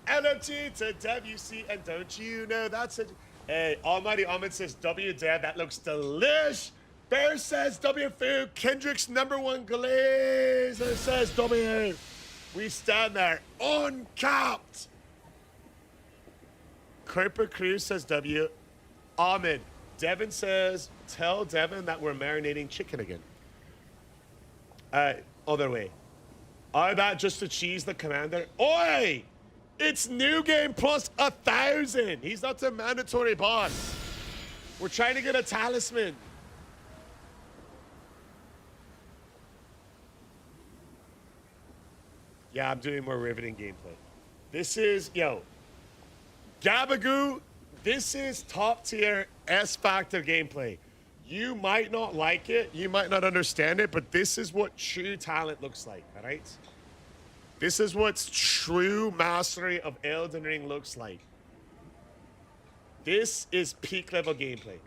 NFT to Dev, you see, and don't you know that's it? Hey, Almighty Ahmed says W, Dev, that looks delish. Bear says W food. Kendrick's #1 glazer says W. We stand there uncapped. Cooper Cruz says W. Ahmed. Devin says, tell Devin that we're marinating chicken again. Other way. Oh, that just to cheese the commander. Oi! It's New Game +1000. He's not the mandatory boss. We're trying to get a talisman. Yeah, I'm doing more riveting gameplay. This is, yo, Gabagoo, this is top tier S Factor gameplay. You might not like it, you might not understand it, but this is what true talent looks like, all right? This is what true mastery of Elden Ring looks like. This is peak level gameplay.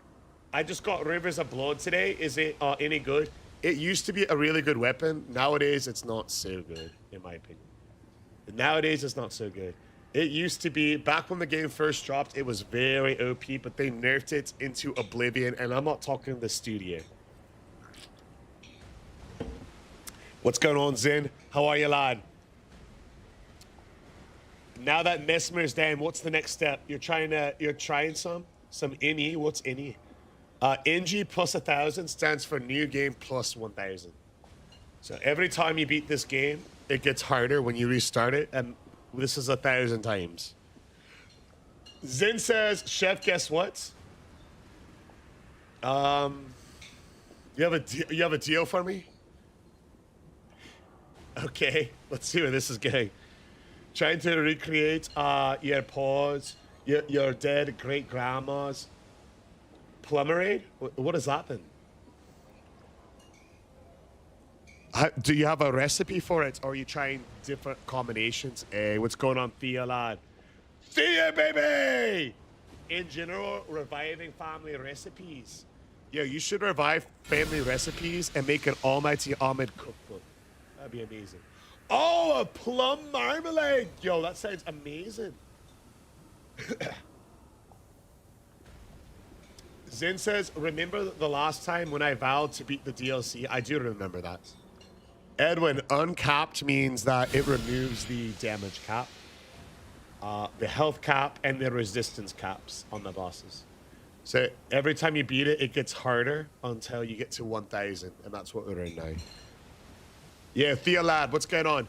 I just got Rivers of Blood today. Is it any good? It used to be a really good weapon. Nowadays, it's not so good, in my opinion. Nowadays, it's not so good. It used to be, back when the game first dropped, it was very OP, but they nerfed it into oblivion, and I'm not talking the studio. What's going on, Zin? How are you, lad? Now that Mesmer's down, what's the next step? You're trying some NE. What's NE? NG+1000 stands for New Game Plus 1000. So every time you beat this game, it gets harder when you restart it, and this is 1,000 times. Zin says, Chef, guess what? You have a deal for me? Okay, let's see where this is going. Trying to recreate your paws, your dead great grandma's plumberade. What is that then? Do you have a recipe for it, or are you trying different combinations? Hey, what's going on, Thea lad? Thea, baby! In general, reviving family recipes. Yeah, you should revive family recipes and make an Almighty Ahmed cookbook. That'd be amazing. Oh, a plum marmalade! Yo, that sounds amazing. Zin says, remember the last time when I vowed to beat the DLC? I do remember that. Edwin, uncapped means that it removes the damage cap, the health cap, and the resistance caps on the bosses. So every time you beat it, it gets harder until you get to 1,000, and that's what we're in now. Yeah, Thea lad, what's going on?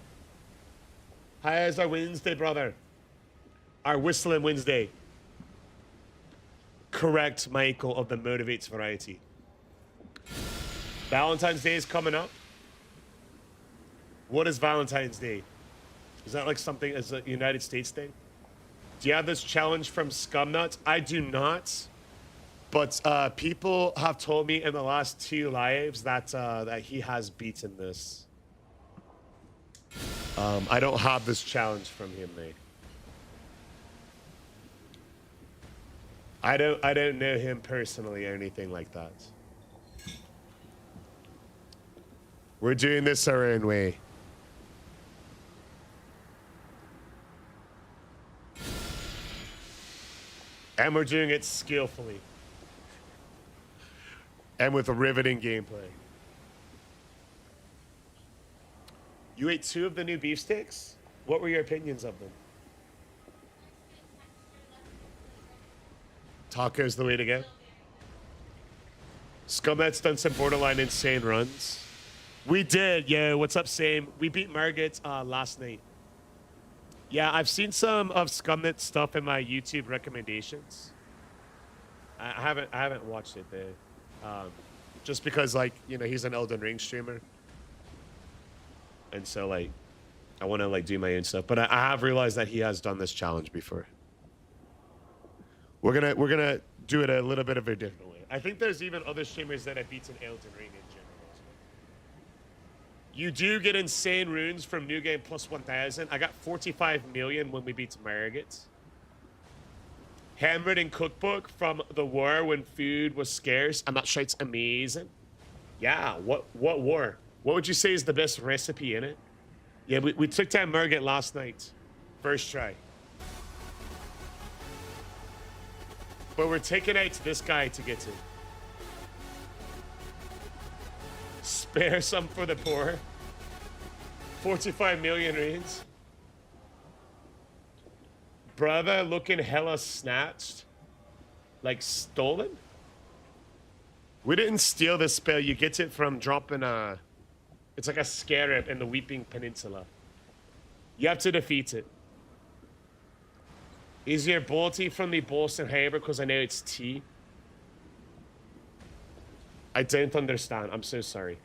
How's our Wednesday, brother? Our whistling Wednesday. Correct, Michael, of the Motivates variety. Valentine's Day is coming up. What is Valentine's Day? Is that like something as a United States thing? Do you have this challenge from Scumnuts? I do not. But people have told me in the last 2 lives that that he has beaten this. I don't have this challenge from him, mate. I don't know him personally or anything like that. We're doing this our own way. And we're doing it skillfully. And with a riveting gameplay. You ate 2 of the new beefsteaks? What were your opinions of them? Taco's the way to go. Scumnet's done some borderline insane runs. We did, yeah. What's up, Same? We beat Margit last night. Yeah, I've seen some of Scumnet stuff in my YouTube recommendations. I haven't watched it though. Just because, like, you know, he's an Elden Ring streamer. And so, like, I want to, like, do my own stuff. But I have realized that he has done this challenge before. We're gonna do it a little bit of a different way. I think there's even other streamers that have beaten Elden Ring in general as well. You do get insane runes from New Game Plus 1000. I got 45 million when we beat Margit. Handwritten cookbook from the war when food was scarce. And that shit's amazing. Yeah, what war? What would you say is the best recipe in it? Yeah, we took down Margit last night. First try. But we're taking out this guy to get to. Spare some for the poor. 45 million runes. Brother looking hella snatched. Like stolen? We didn't steal this spell. You get it from dropping a... It's like a scarab in the Weeping Peninsula. You have to defeat it. Is your ability from the Boston Harbor because I know it's T? I don't understand. I'm so sorry.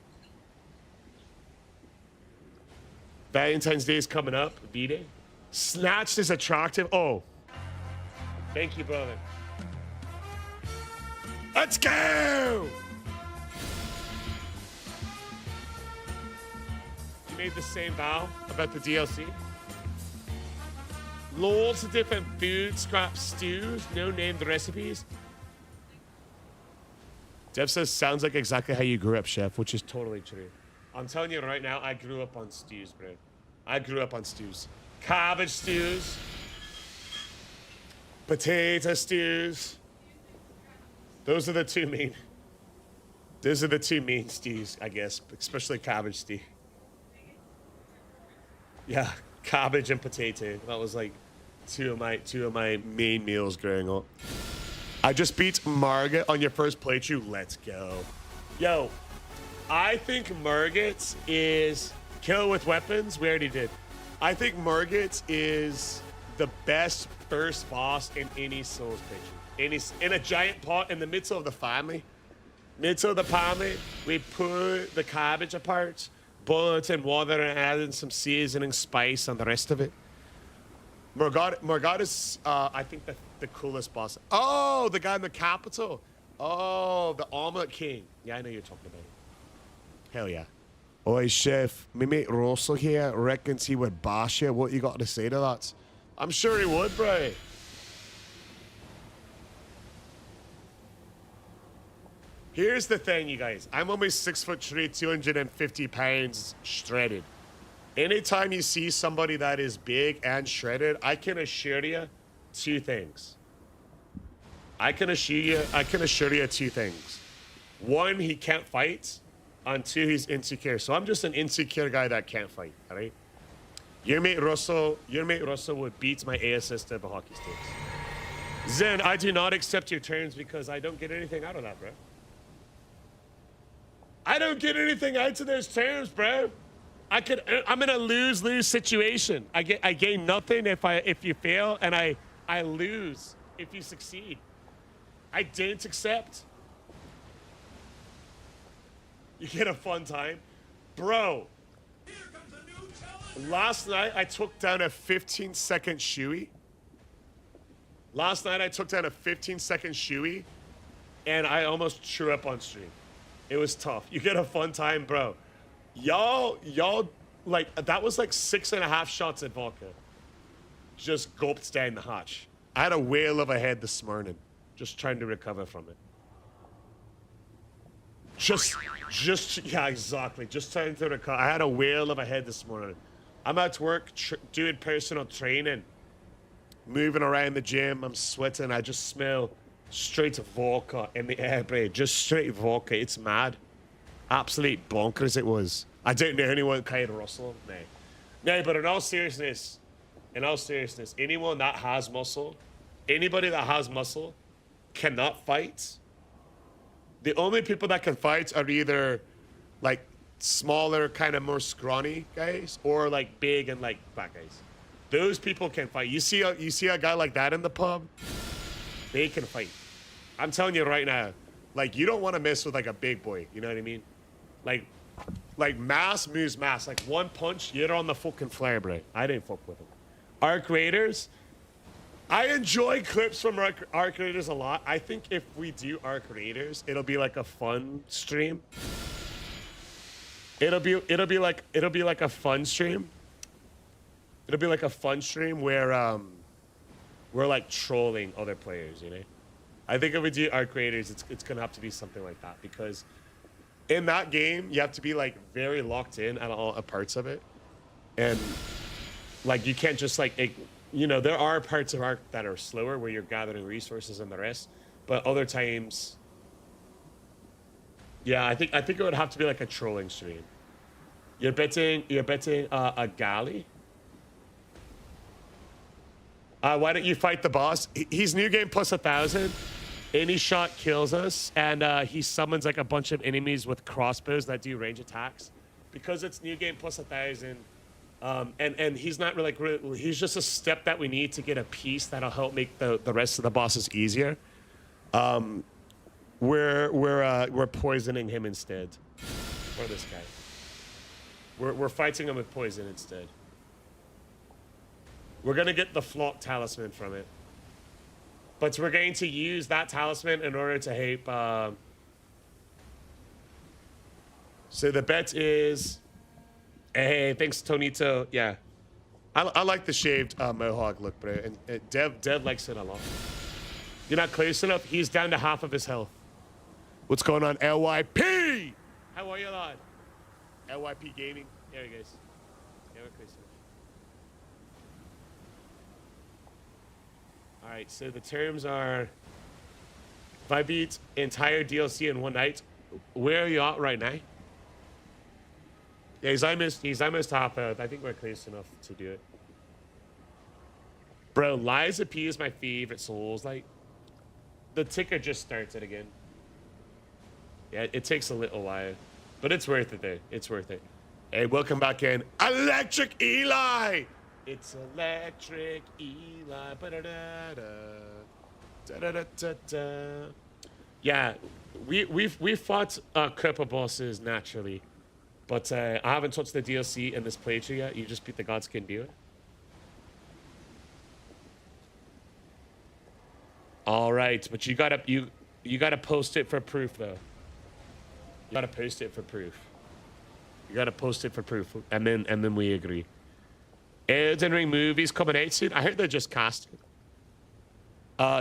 Valentine's Day is coming up. V-Day. Snatched is attractive. Oh. Thank you, brother. Let's go! You made the same vow about the DLC? Loads of different food, scrap stews, no named recipes. Jeff says, sounds like exactly how you grew up, Chef, which is totally true. I'm telling you right now, I grew up on stews, bro. I grew up on stews. Cabbage stews. Potato stews. Those are the two main stews, I guess, especially cabbage stew. Yeah, cabbage and potato. That was like two of my main meals growing up. I just beat Margit on your first playthrough. Let's go. Yo, I think Margit is kill with weapons. We already did. I think Margit is the best first boss in any Souls playthrough. In a giant pot in the middle of the family. Middle of the family, we put the cabbage apart, boil it in water, and add in some seasoning, spice, and the rest of it. Margit is, I think, the coolest boss. Oh, the guy in the capital. Oh, the Omelette King. Yeah, I know you're talking about. Hell yeah. Oi, chef. My mate Russell here reckons he would bash you. What you got to say to that? I'm sure he would, bro. Here's the thing, you guys. I'm only 6'3", 250 pounds shredded. Anytime you see somebody that is big and shredded, I can assure you two things. I can assure you two things. One, he can't fight. And two, he's insecure. So I'm just an insecure guy that can't fight, all right? Your mate Russell would beat my assist to the hockey sticks. Zen, I do not accept your terms because I don't get anything out of that, bro. I don't get anything out of those terms, bro. I'm in a lose-lose situation. I gain nothing if you fail, and I lose if you succeed. I don't accept. You get a fun time. Bro, last night I took down a 15-second shoey. And I almost threw up on stream. It was tough. You get a fun time, bro. Y'all, like, that was like 6.5 shots at vodka. Just gulped down the hatch. I had a whale of a head this morning. Just trying to recover from it. Yeah, exactly. Just trying to recover. I had a whale of a head this morning. I'm at work doing personal training. Moving around the gym. I'm sweating. I just smell straight vodka in the air, bro. Just straight vodka. It's mad. Absolute bonkers it was. I don't know anyone kind of Russell. No, but in all seriousness, anyone that has muscle, anybody that has muscle cannot fight. The only people that can fight are either like smaller, kind of more scrawny guys, or like big and like fat guys. Those people can fight. You see a guy like that in the pub, they can fight. I'm telling you right now, like, you don't want to mess with like a big boy. You know what I mean? Like mass moves mass. Like one punch, you're on the fucking flare, bro. I didn't fuck with him. Arc Raiders. I enjoy clips from Arc Raiders a lot. I think if we do Arc Raiders, it'll be like a fun stream. It'll be like a fun stream. It'll be like a fun stream where we're like trolling other players, you know? I think if we do Arc Raiders, it's gonna have to be something like that, because in that game you have to be like very locked in at all parts of it, and like you can't just like, you know, there are parts of Arc that are slower where you're gathering resources and the rest, but other times, yeah, I think it would have to be like a trolling stream. You're betting a galley. Why don't you fight the boss? He's new game plus 1,000. Any shot kills us, and he summons like a bunch of enemies with crossbows that do range attacks. Because it's new game plus 1,000, and he's not really like, he's just a step that we need to get a piece that'll help make the rest of the bosses easier. We're poisoning him instead, or this guy. We're fighting him with poison instead. We're gonna get the Flock Talisman from it. But we're going to use that talisman in order to help. So the bet is, hey, thanks Tonito. Yeah, I like the shaved mohawk look, bro. And Dev likes it a lot. You're not close enough. He's down to half of his health. What's going on, LYP? How are you, lad? LYP Gaming. There he goes. Yeah, we're close enough. All right, so the terms are, if I beat entire DLC in one night, where are you at right now? Yeah, he's almost half out. I think we're close enough to do it. Bro, Lies of P is my favorite Souls. Like, the ticker just starts it again. Yeah, it takes a little while, but it's worth it, though. It's worth it. Hey, welcome back in. Electric Eli! It's Electric Eli. Ba-da-da-da. Da-da-da-da-da. Yeah, we've fought a couple bosses naturally, but I haven't touched the DLC in this playthrough yet. You just beat the Godskin deal. All right, but you gotta post it for proof though. You gotta post it for proof. You gotta post it for proof, and then we agree. Elden Ring movies coming out soon. I heard they're just casting.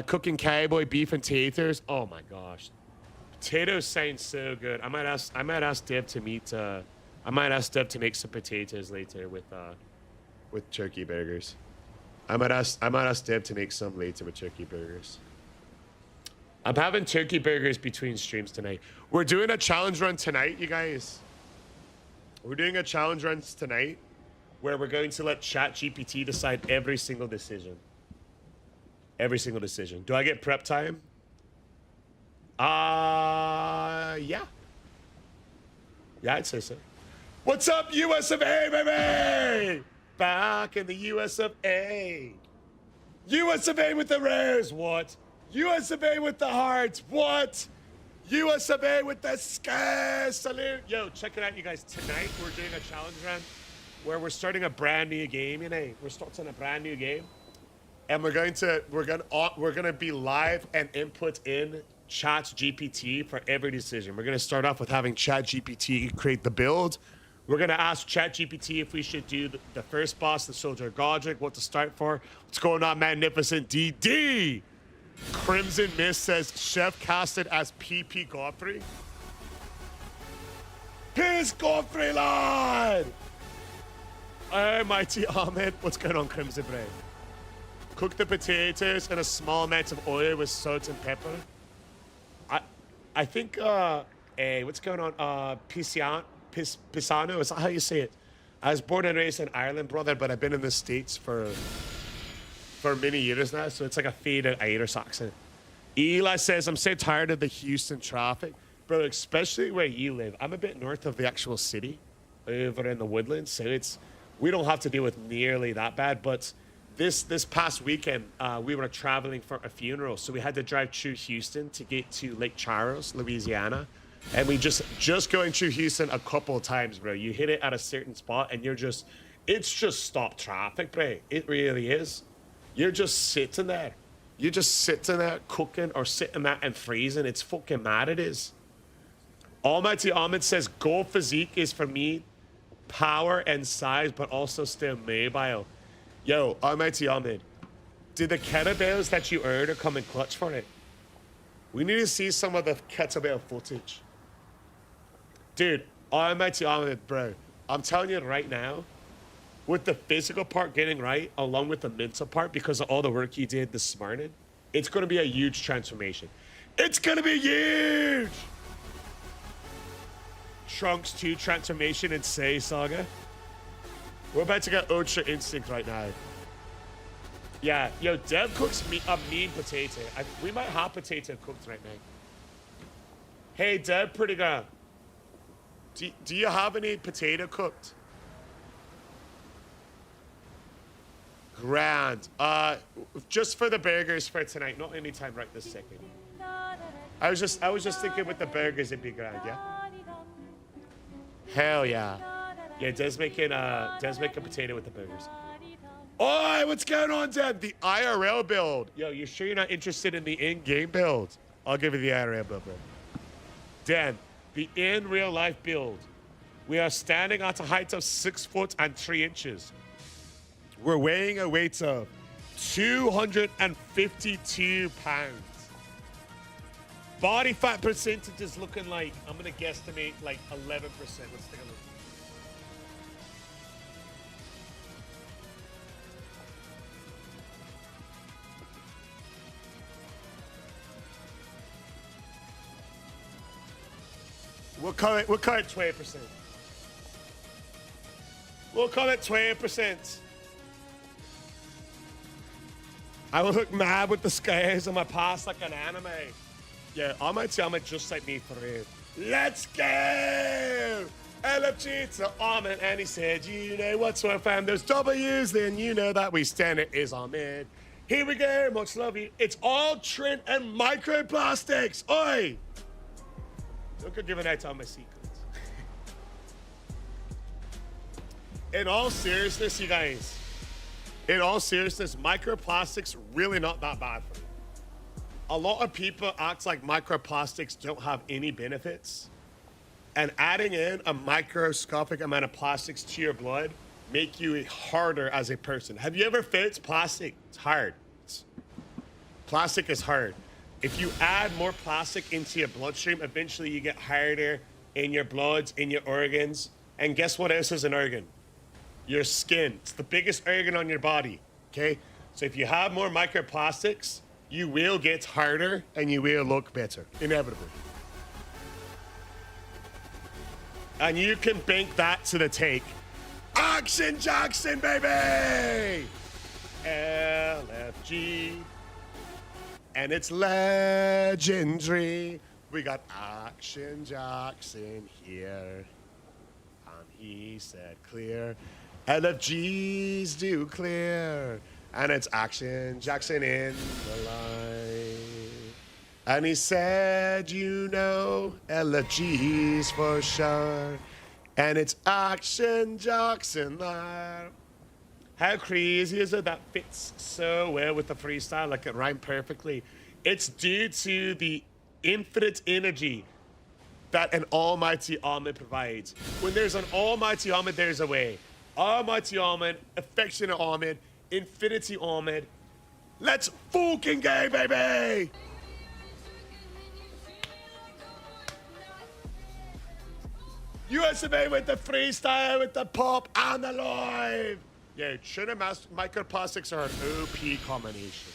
Cooking cowboy beef and taters. Oh my gosh, potatoes sound so good. I might ask Dev to meet. I might ask Dev to make some potatoes later with turkey burgers. I might ask Dev to make some later with turkey burgers. I'm having turkey burgers between streams tonight. We're doing a challenge run tonight, you guys. We're doing a challenge run tonight where we're going to let ChatGPT decide every single decision. Every single decision. Do I get prep time? Yeah. Yeah, I'd say so. What's up, US of A, baby? Back in the US of A. US of A with the rares, what? US of A with the hearts, what? US of A with the scare salute. Yo, check it out, you guys. Tonight, we're doing a challenge run where we're starting a brand new game, you know? We're starting a brand new game. And we're gonna be live and input in ChatGPT for every decision. We're gonna start off with having ChatGPT create the build. We're gonna ask ChatGPT if we should do the first boss, the Soldier Godric, what to start for. What's going on, Magnificent DD? Crimson Mist says Chef casted as PP Godfrey. Piss Godfrey, lad! Mighty Ahmed, what's going on, Crimson Brain? Cook the potatoes in a small amount of oil with salt and pepper. I think what's going on? Pisano, is that how you say it? I was born and raised in Ireland, brother, but I've been in the States for many years now, so it's like a faded Irish accent. Eli says, I'm so tired of the Houston traffic. Bro, especially where you live. I'm a bit north of the actual city, over in the woodlands, so we don't have to deal with nearly that bad, but this past weekend, we were traveling for a funeral, so we had to drive through Houston to get to Lake Charles, Louisiana. And we just going through Houston a couple of times, bro. You hit it at a certain spot, and it's just stop traffic, bro. It really is. You're just sitting there. You're just sitting there cooking or sitting there and freezing. It's fucking mad, it is. Almighty Ahmed says, goal physique is for me power and size, but also still mobile. Yo, Almighty Ahmed, did the kettlebells that you earned come in clutch for it? We need to see some of the kettlebell footage. Dude, Almighty Ahmed, bro, I'm telling you right now, with the physical part getting right, along with the mental part, because of all the work you did this morning, it's going to be a huge transformation. It's going to be huge! Trunks 2 transformation in Say Saga. We're about to get Ultra Instinct right now. Yeah, yo, Dev cooks a mean potato. We might have potato cooked right now. Hey, Dev, pretty girl. Do you have any potato cooked? Grand. Just for the burgers for tonight, not anytime right this second. I was just thinking with the burgers it'd be grand, yeah? Hell yeah. Yeah, Des making potato with the burgers. Oi, what's going on, Dad? The IRL build. Yo, you sure you're not interested in the in-game build? I'll give you the IRL build, bro. Dan, the in real life build. We are standing at a height of 6 foot and 3 inches. We're weighing a weight of 252 pounds. Body fat percentage is looking like, I'm gonna guesstimate like 11%. Let's take a look. We'll call it 20%. We'll call it 20%. I would look mad with the scars on my past like an anime. Yeah, Almighty Ahmed just like me for real. Let's go! LFG to Ahmed, and he said, you know what's what, fam? There's W's, then you know that we stand it is Ahmed. Here we go, much love you. It's all Trent and microplastics. Oi! Don't go giving out all my secrets. In all seriousness, you guys, in all seriousness, microplastics really not that bad for you. A lot of people act like microplastics don't have any benefits. And adding in a microscopic amount of plastics to your blood make you harder as a person. Have you ever felt plastic? It's hard. Plastic is hard. If you add more plastic into your bloodstream, eventually you get harder in your bloods, in your organs. And guess what else is an organ? Your skin. It's the biggest organ on your body, okay? So if you have more microplastics, you will get harder and you will look better, inevitably. And you can bank that to the take. Action Jackson, baby! LFG. And it's legendary. We got Action Jackson here. And he said clear. LFGs do clear. And it's Action Jackson in the line. And he said, you know, LFGs for sure. And it's Action Jackson there. How crazy is it? That fits so well with the freestyle, like it rhymed perfectly. It's due to the infinite energy that an almighty Ahmed provides. When there's an almighty Ahmed, there's a way. Almighty Ahmed, affectionate Ahmed, infinity Ahmed. Let's fucking go, baby! USA with the freestyle, with the pop, and the live. Yeah, tuna microplastics are an OP combination.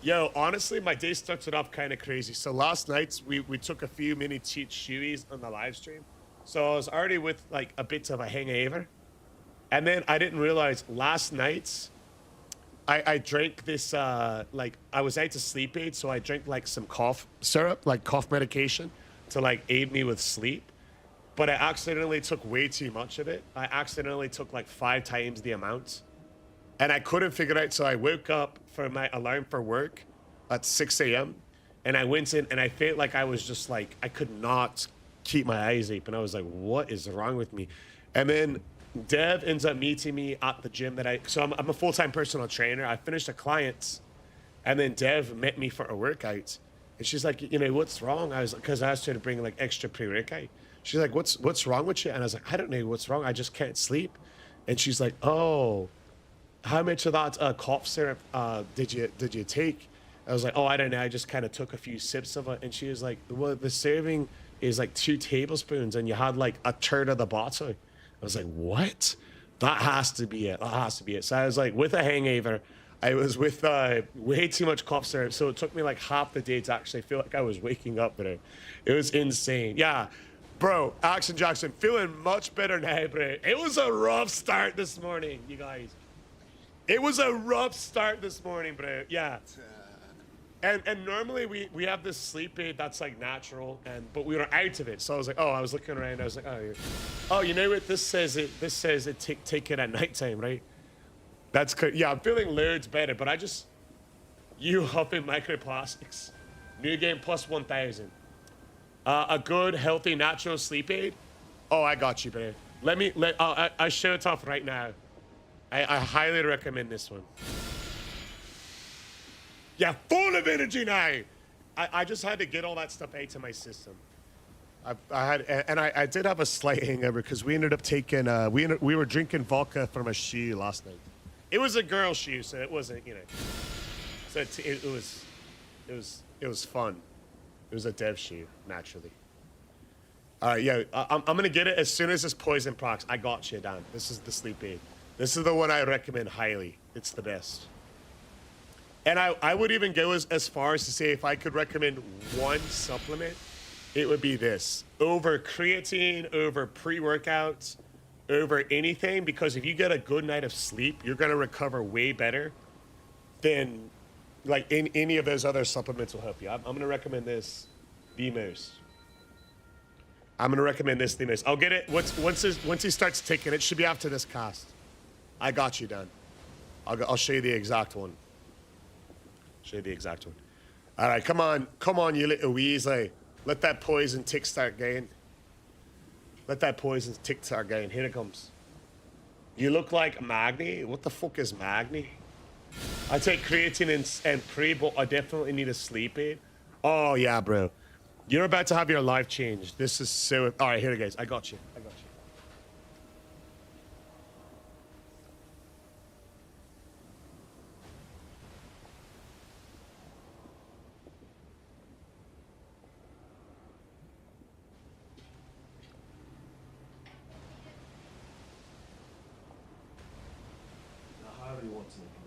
Yo, honestly, my day started off kind of crazy. So last night, we took a few mini cheat shoeies on the live stream. So I was already with like a bit of a hangover. And then I didn't realize last night, I drank this, like I was out to sleep aid. So I drank like some cough syrup, like cough medication to like aid me with sleep. But I accidentally took way too much of it. I accidentally took like 5 times the amount. And I couldn't figure it out. So I woke up for my alarm for work at 6 a.m. And I went in and I felt like I was just like, I could not keep my eyes open. I was like, what is wrong with me? And then Dev ends up meeting me at the gym so I'm a full-time personal trainer. I finished a client and then Dev met me for a workout. And she's like, you know, what's wrong? I was like, because I asked her to bring like extra pre-workout. She's like, what's wrong with you? And I was like, I don't know what's wrong. I just can't sleep. And she's like, oh, how much of that cough syrup did you take? I was like, oh, I don't know. I just kind of took a few sips of it. And she was like, well, the serving is like 2 tablespoons and you had like a third of the bottle. I was like, what? That has to be it. That has to be it. So I was like, with a hangover, I was with way too much cough syrup. So it took me like half the day to actually feel like I was waking up, bro. It was insane. Yeah. Bro, Action Jackson, feeling much better now, bro. It was a rough start this morning, you guys. It was a rough start this morning, bro. Yeah. And normally we have this sleep aid that's like natural, but we were out of it. So I was like, oh, I was looking around. I was like, oh, you know what? This says it take it at nighttime, right? That's good. Yeah, I'm feeling loads better, but you huffing microplastics. New game plus 1,000. A good, healthy, natural sleep aid. Oh, I got you, bro. I show it off right now. I highly recommend this one. Yeah, full of energy now. I just had to get all that stuff out of my system. I did have a slight hangover because we ended up taking we were drinking vodka from a shoe last night. It was a girl shoe, so it wasn't, you know. So it was fun. It was a dev shoe, naturally. All right, yeah, I'm gonna get it as soon as this poison procs. I got you, Dan. This is the sleep aid. This is the one I recommend highly. It's the best. And I would even go as far as to say if I could recommend one supplement, it would be this. Over creatine, over pre-workouts, over anything, because if you get a good night of sleep, you're gonna recover way better then like in any of those other supplements will help you. I'm gonna recommend this the most. I'm gonna recommend this the most. I'll get it once he starts ticking. It should be after this cast. I got you, Dan. I'll show you the exact one. Show you the exact one. All right, come on, you little Weasley. Let that poison tick start going. Let that poison tick start going. Here it comes. You look like Magni. What the fuck is Magni? I take creatine and pre, but I definitely need a sleep aid. Oh yeah, bro. You're about to have your life changed. This is so. All right, here it goes. I got you. I got you. However you want to make it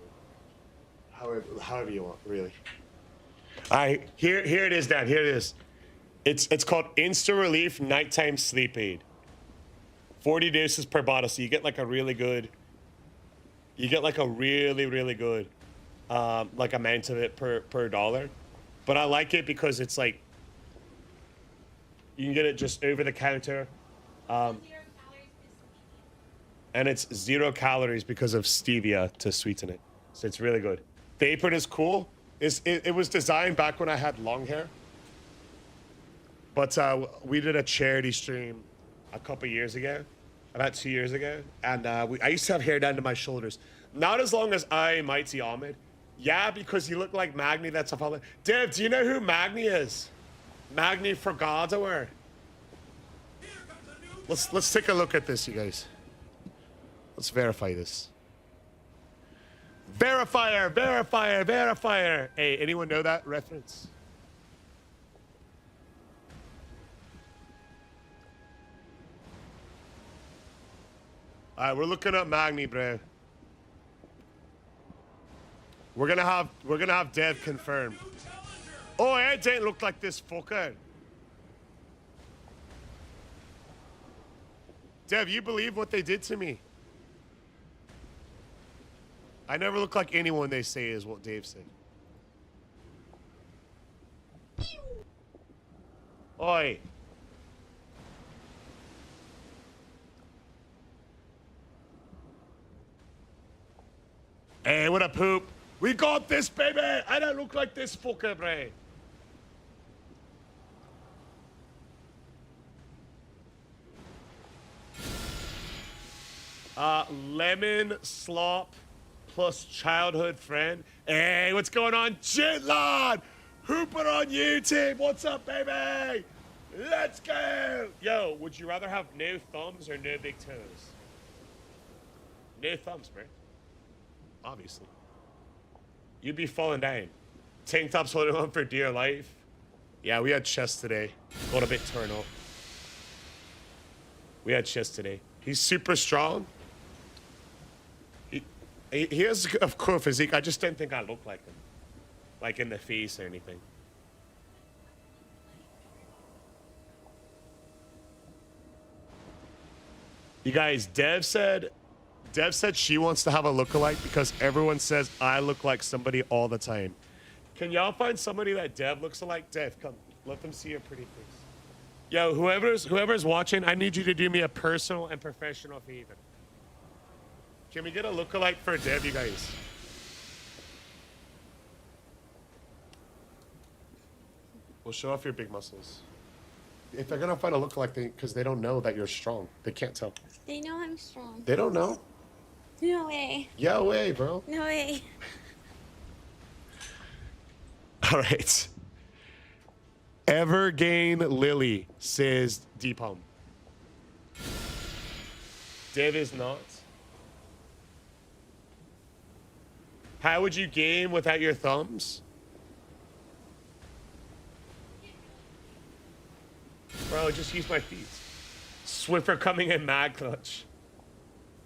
work. However you want, really. All right, here it is, Dan. Here it is. It's called Insta Relief Nighttime Sleep Aid. 40 doses per bottle, so you get like a really good. You get like a really good, like amount of it per dollar. But I like it because it's like you can get it just over the counter, and it's 0 calories because of stevia to sweeten it. So it's really good. The apron is cool. It was designed back when I had long hair. But we did a charity stream a couple years ago, about 2 years ago, and I used to have hair down to my shoulders. Not as long as I, Mighty Ahmed. Yeah, because you look like Magni. That's a follow. Dev, do you know who Magni is? Magni Forgador. Let's take a look at this, you guys. Let's verify this. Verifier, verifier, verifier. Hey, anyone know that reference? All right, we're looking up Magni, bro. We're gonna have Dev confirm. Oh, it didn't look like this fucker. Dev, you believe what they did to me? I never look like anyone they say is what Dave said. Oi. Hey, what a poop. We got this, baby. I don't look like this fucker, bro. Lemon slop plus childhood friend. Hey, what's going on, Jitlon? Hooper on YouTube. What's up, baby? Let's go. Yo, would you rather have no thumbs or no big toes? No thumbs, bro. Obviously. You'd be falling down. Tank tops holding on for dear life. Yeah, we had chest today. Got a bit turned up. We had chest today. He's super strong. He has a cool physique. I just didn't think I looked like him. Like in the face or anything. You guys, Dev said she wants to have a lookalike because everyone says I look like somebody all the time. Can y'all find somebody that Dev looks like? Dev, come. Let them see your pretty face. Yo, whoever's watching, I need you to do me a personal and professional favor. Can we get a lookalike for Dev, you guys? We'll show off your big muscles. If they're gonna find a lookalike, because they don't know that you're strong. They can't tell. They know I'm strong. They don't know. No way. Yeah, way, bro. No way. All right. Evergain Lily says Deepom. Dev is not. How would you game without your thumbs? Bro, just use my feet. Swiffer coming in mad clutch.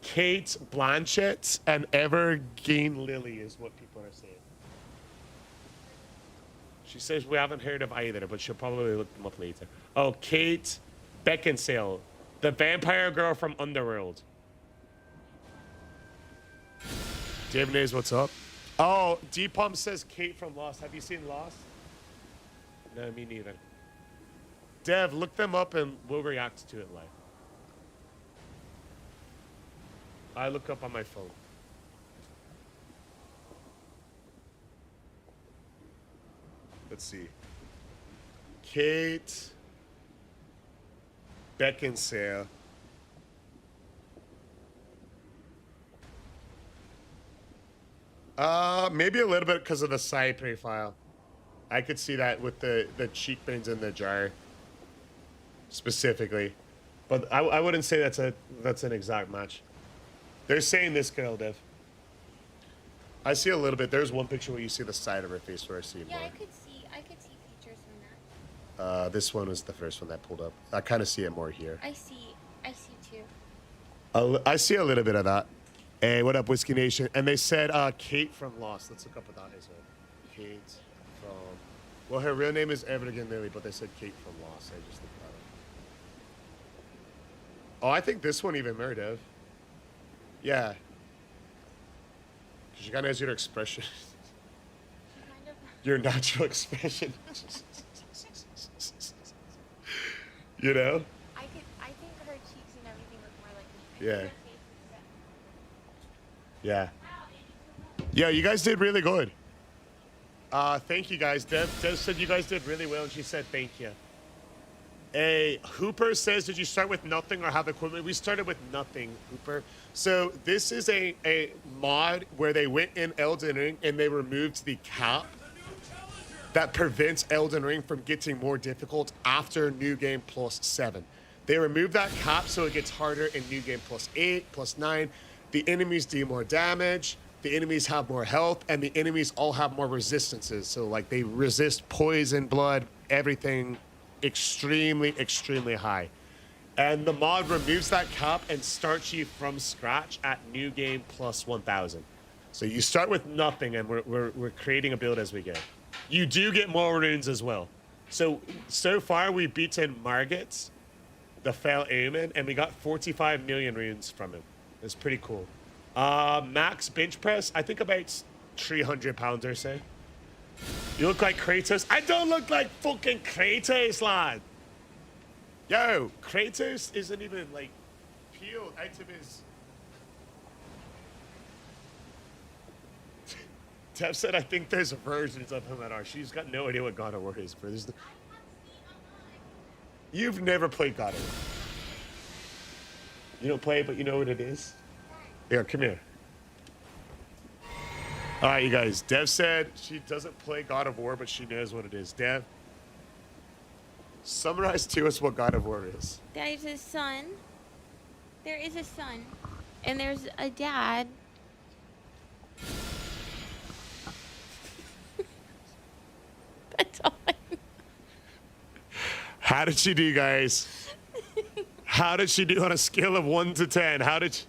Kate Blanchett and Evergain Lily is what people are saying. She says we haven't heard of either, but she'll probably look them up later. Oh, Kate Beckinsale, the vampire girl from Underworld. Dave knows what's up. Oh, D-Pump says Kate from Lost. Have you seen Lost? No, me neither. Dev, look them up and we'll react to it live. I look up on my phone. Let's see. Kate Beckinsale. Maybe a little bit because of the side profile. I could see that with the cheekbones in the jar, specifically. But I wouldn't say that's an exact match. They're saying this girl, Dev. I see a little bit. There's one picture where you see the side of her face where I see more. Yeah, I could see features from that. This one was the first one that pulled up. I kind of see it more here. I see too. I see a little bit of that. Hey, what up, Whiskey Nation? And they said Kate from Lost. Let's look up at that as well. Kate from... Well, her real name is Evergan Lily, but they said Kate from Lost. I just looked at it. Oh, I think this one even more, Dev. Yeah. Because she kind of has your expression. Kind of. Your natural expression. You know? I think her cheeks and everything look more like me. Yeah. Yeah. Yeah, you guys did really good. Thank you guys. Dev said you guys did really well, and she said thank you. A Hooper says, did you start with nothing or have equipment? We started with nothing, Hooper. So this is a mod where they went in Elden Ring and they removed the cap that prevents Elden Ring from getting more difficult after New Game Plus 7. They removed that cap so it gets harder in New Game Plus 8, plus 9. The enemies do more damage, the enemies have more health, and the enemies all have more resistances. So like they resist poison, blood, everything extremely, extremely high. And the mod removes that cap and starts you from scratch at New Game Plus 1000. So you start with nothing and we're creating a build as we go. You do get more runes as well. So far we've beaten Margit, the Fell Omen, and we got 45 million runes from him. It's pretty cool. Max bench press, I think about 300 pounds or so. You look like Kratos. I don't look like fucking Kratos, lad. Yo, Kratos isn't even like peeled out of his... Tev said, I think there's versions of him at our. She's got no idea what God of War is, bro. You've never played God of War. You don't play it, but you know what it is? Here, come here. All right, you guys. Dev said she doesn't play God of War, but she knows what it is. Dev, summarize to us what God of War is. There's a son. There is a son. And there's a dad. That's all I know. How did she do, guys? How did she do on a scale of 1 to 10? How did she...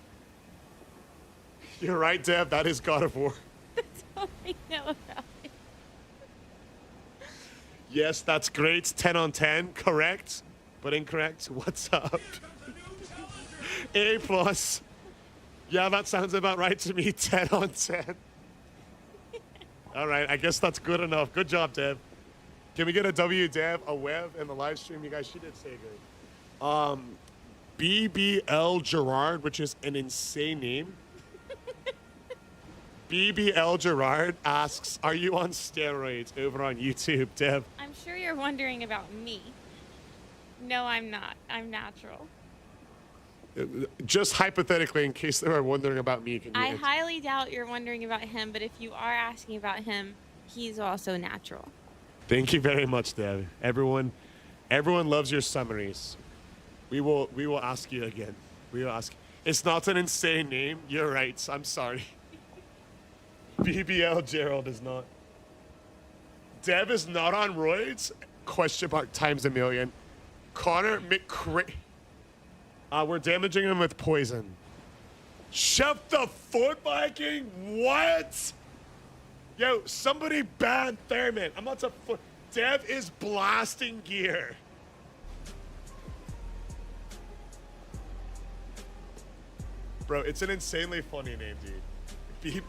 You're right, Dev. That is God of War. That's all I know about it. Yes, that's great. 10 on 10. Correct, but incorrect. What's up? A plus. Yeah, that sounds about right to me. 10 on 10. All right, I guess that's good enough. Good job, Dev. Can we get a W, Dev, a web, in the live stream? You guys, she did say good. BBL Gerard, which is an insane name. BBL Gerard asks, are you on steroids over on YouTube, Dev? I'm sure you're wondering about me. No, I'm not. I'm natural. Just hypothetically, in case they were wondering about me, can you I highly doubt you're wondering about him, but if you are asking about him, he's also natural. Thank you very much, Dev. Everyone loves your summaries. We will ask you again. We will ask. It's not an insane name. You're right. I'm sorry. BBL Gerald is not. Dev is not on roids? Question mark times a million. Connor McCray. We're damaging him with poison. Shove the foot, Viking? What? Yo, somebody ban Thurman. I'm not a foot. Dev is blasting gear. Bro, it's an insanely funny name, dude.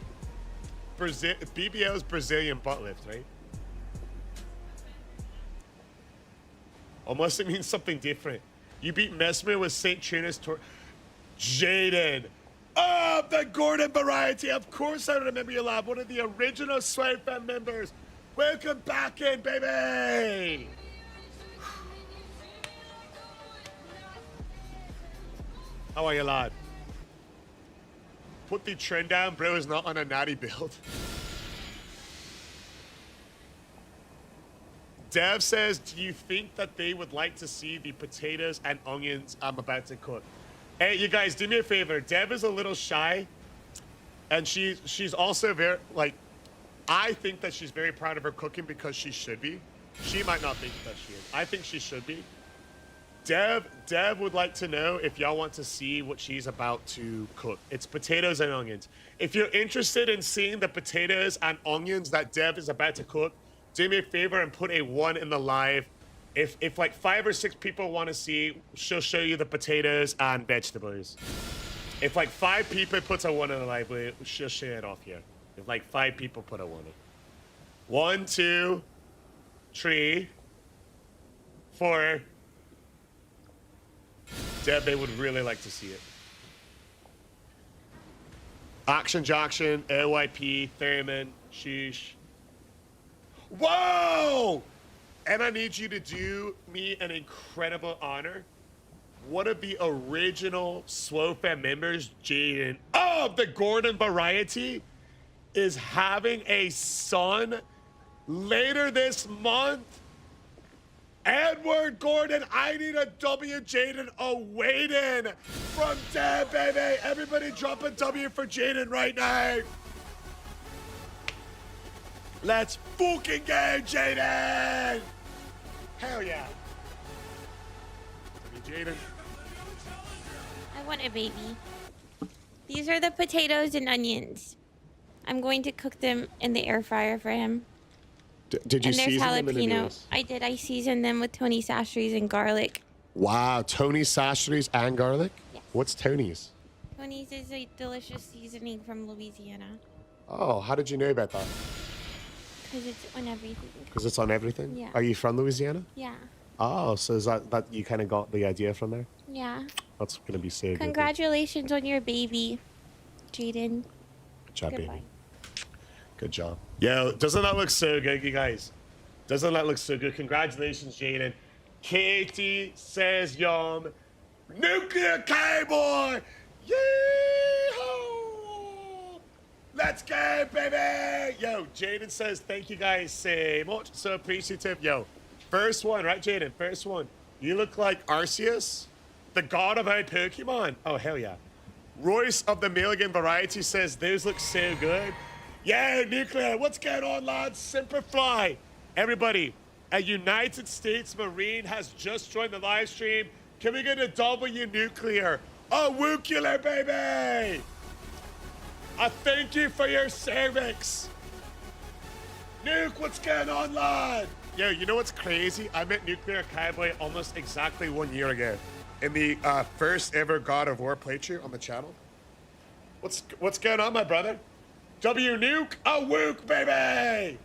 BBL's Brazilian butt lift, right? Unless it means something different. You beat Mesmer with St. Trina's Jaden. Oh, the Gordon variety. Of course I remember you, lab. One of the original Sway Fam members. Welcome back in, baby. How are you, lad? Put the trend down, bro is not on a natty build. Dev says, do you think that they would like to see the potatoes and onions I'm about to cook? Hey, you guys, do me a favor. Dev is a little shy, and she's also very, like, I think that she's very proud of her cooking because she should be. She might not think that she is. I think she should be. Dev would like to know if y'all want to see what she's about to cook. It's potatoes and onions. If you're interested in seeing the potatoes and onions that Dev is about to cook, do me a favor and put a 1 in the live. If like 5 or 6 people want to see, she'll show you the potatoes and vegetables. If like 5 people puts a 1 in the live, she'll share it off here. If like 5 people put a 1 in. 1, 2, 3, 4. Deb, they would really like to see it. Action Jackson, LYP, Thurman, Sheesh. Whoa! And I need you to do me an incredible honor. One of the original Slow Fam members, Jaden, of the Gordon variety, is having a son later this month. Edward Gordon, I need a W, Jaden, awaiting from Deb, baby. Everybody drop a W for Jaden right now. Let's fucking go, Jaden. Hell yeah. Jaden. I want a baby. These are the potatoes and onions. I'm going to cook them in the air fryer for him. Did you and there's season them in any jalapeno. ways? I did. I seasoned them with Tony Sastry's and garlic. Wow, Tony's Sastry's and garlic? Yes. What's Tony's? Tony's is a delicious seasoning from Louisiana. Oh, how did you know about that? Because it's on everything. Because it's on everything? Yeah. Are you from Louisiana? Yeah. Oh, so is that you kind of got the idea from there? Yeah. That's going to be so good. Congratulations on your baby, Jaden. Good job, Goodbye. baby. Good job. Yo, doesn't that look so good, you guys? Doesn't that look so good? Congratulations, Jaden. Katie says yum. Nuclear cowboy! Yee-hoo! Let's go, baby! Yo, Jaden says thank you guys so much. So appreciative. Yo, first one, right, Jaden? First one. You look like Arceus, the god of our Pokemon. Oh, hell yeah. Royce of the Milligan variety says those look so good. Yeah, Nuclear, what's going on, lads? Simplify. Everybody, a United States Marine has just joined the live stream. Can we get a W, Nuclear? Oh, Wookular, baby! I thank you for your cervix. Nuke, what's going on, lad? Yo, you know what's crazy? I met Nuclear Cowboy almost exactly 1 year ago in the first ever God of War playthrough on the channel. What's going on, my brother? W Nuke, a Wook, baby!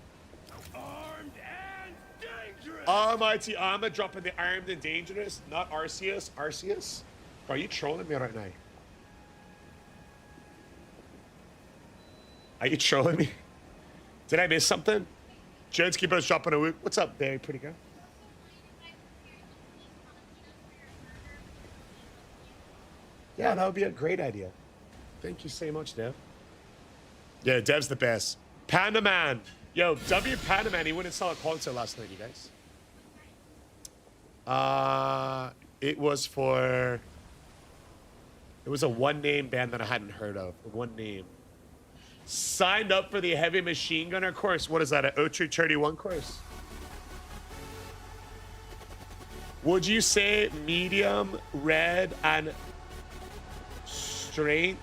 Armed and dangerous. Almighty Armor dropping the armed and dangerous, not Arceus. Arceus? Are you trolling me right now? Are you trolling me? Did I miss something? Jones Keeper's dropping a Wook. What's up, there, pretty girl? Yeah, that would be a great idea. Thank you so much, Dev. Yeah, Dev's the best. Panda Man. Yo, W Panda Man, he wouldn't sell a concert last night, you guys. It was a one-name band that I hadn't heard of. One name. Signed up for the Heavy Machine Gunner course. What is that, an O3 31 course? Would you say medium, red, and strength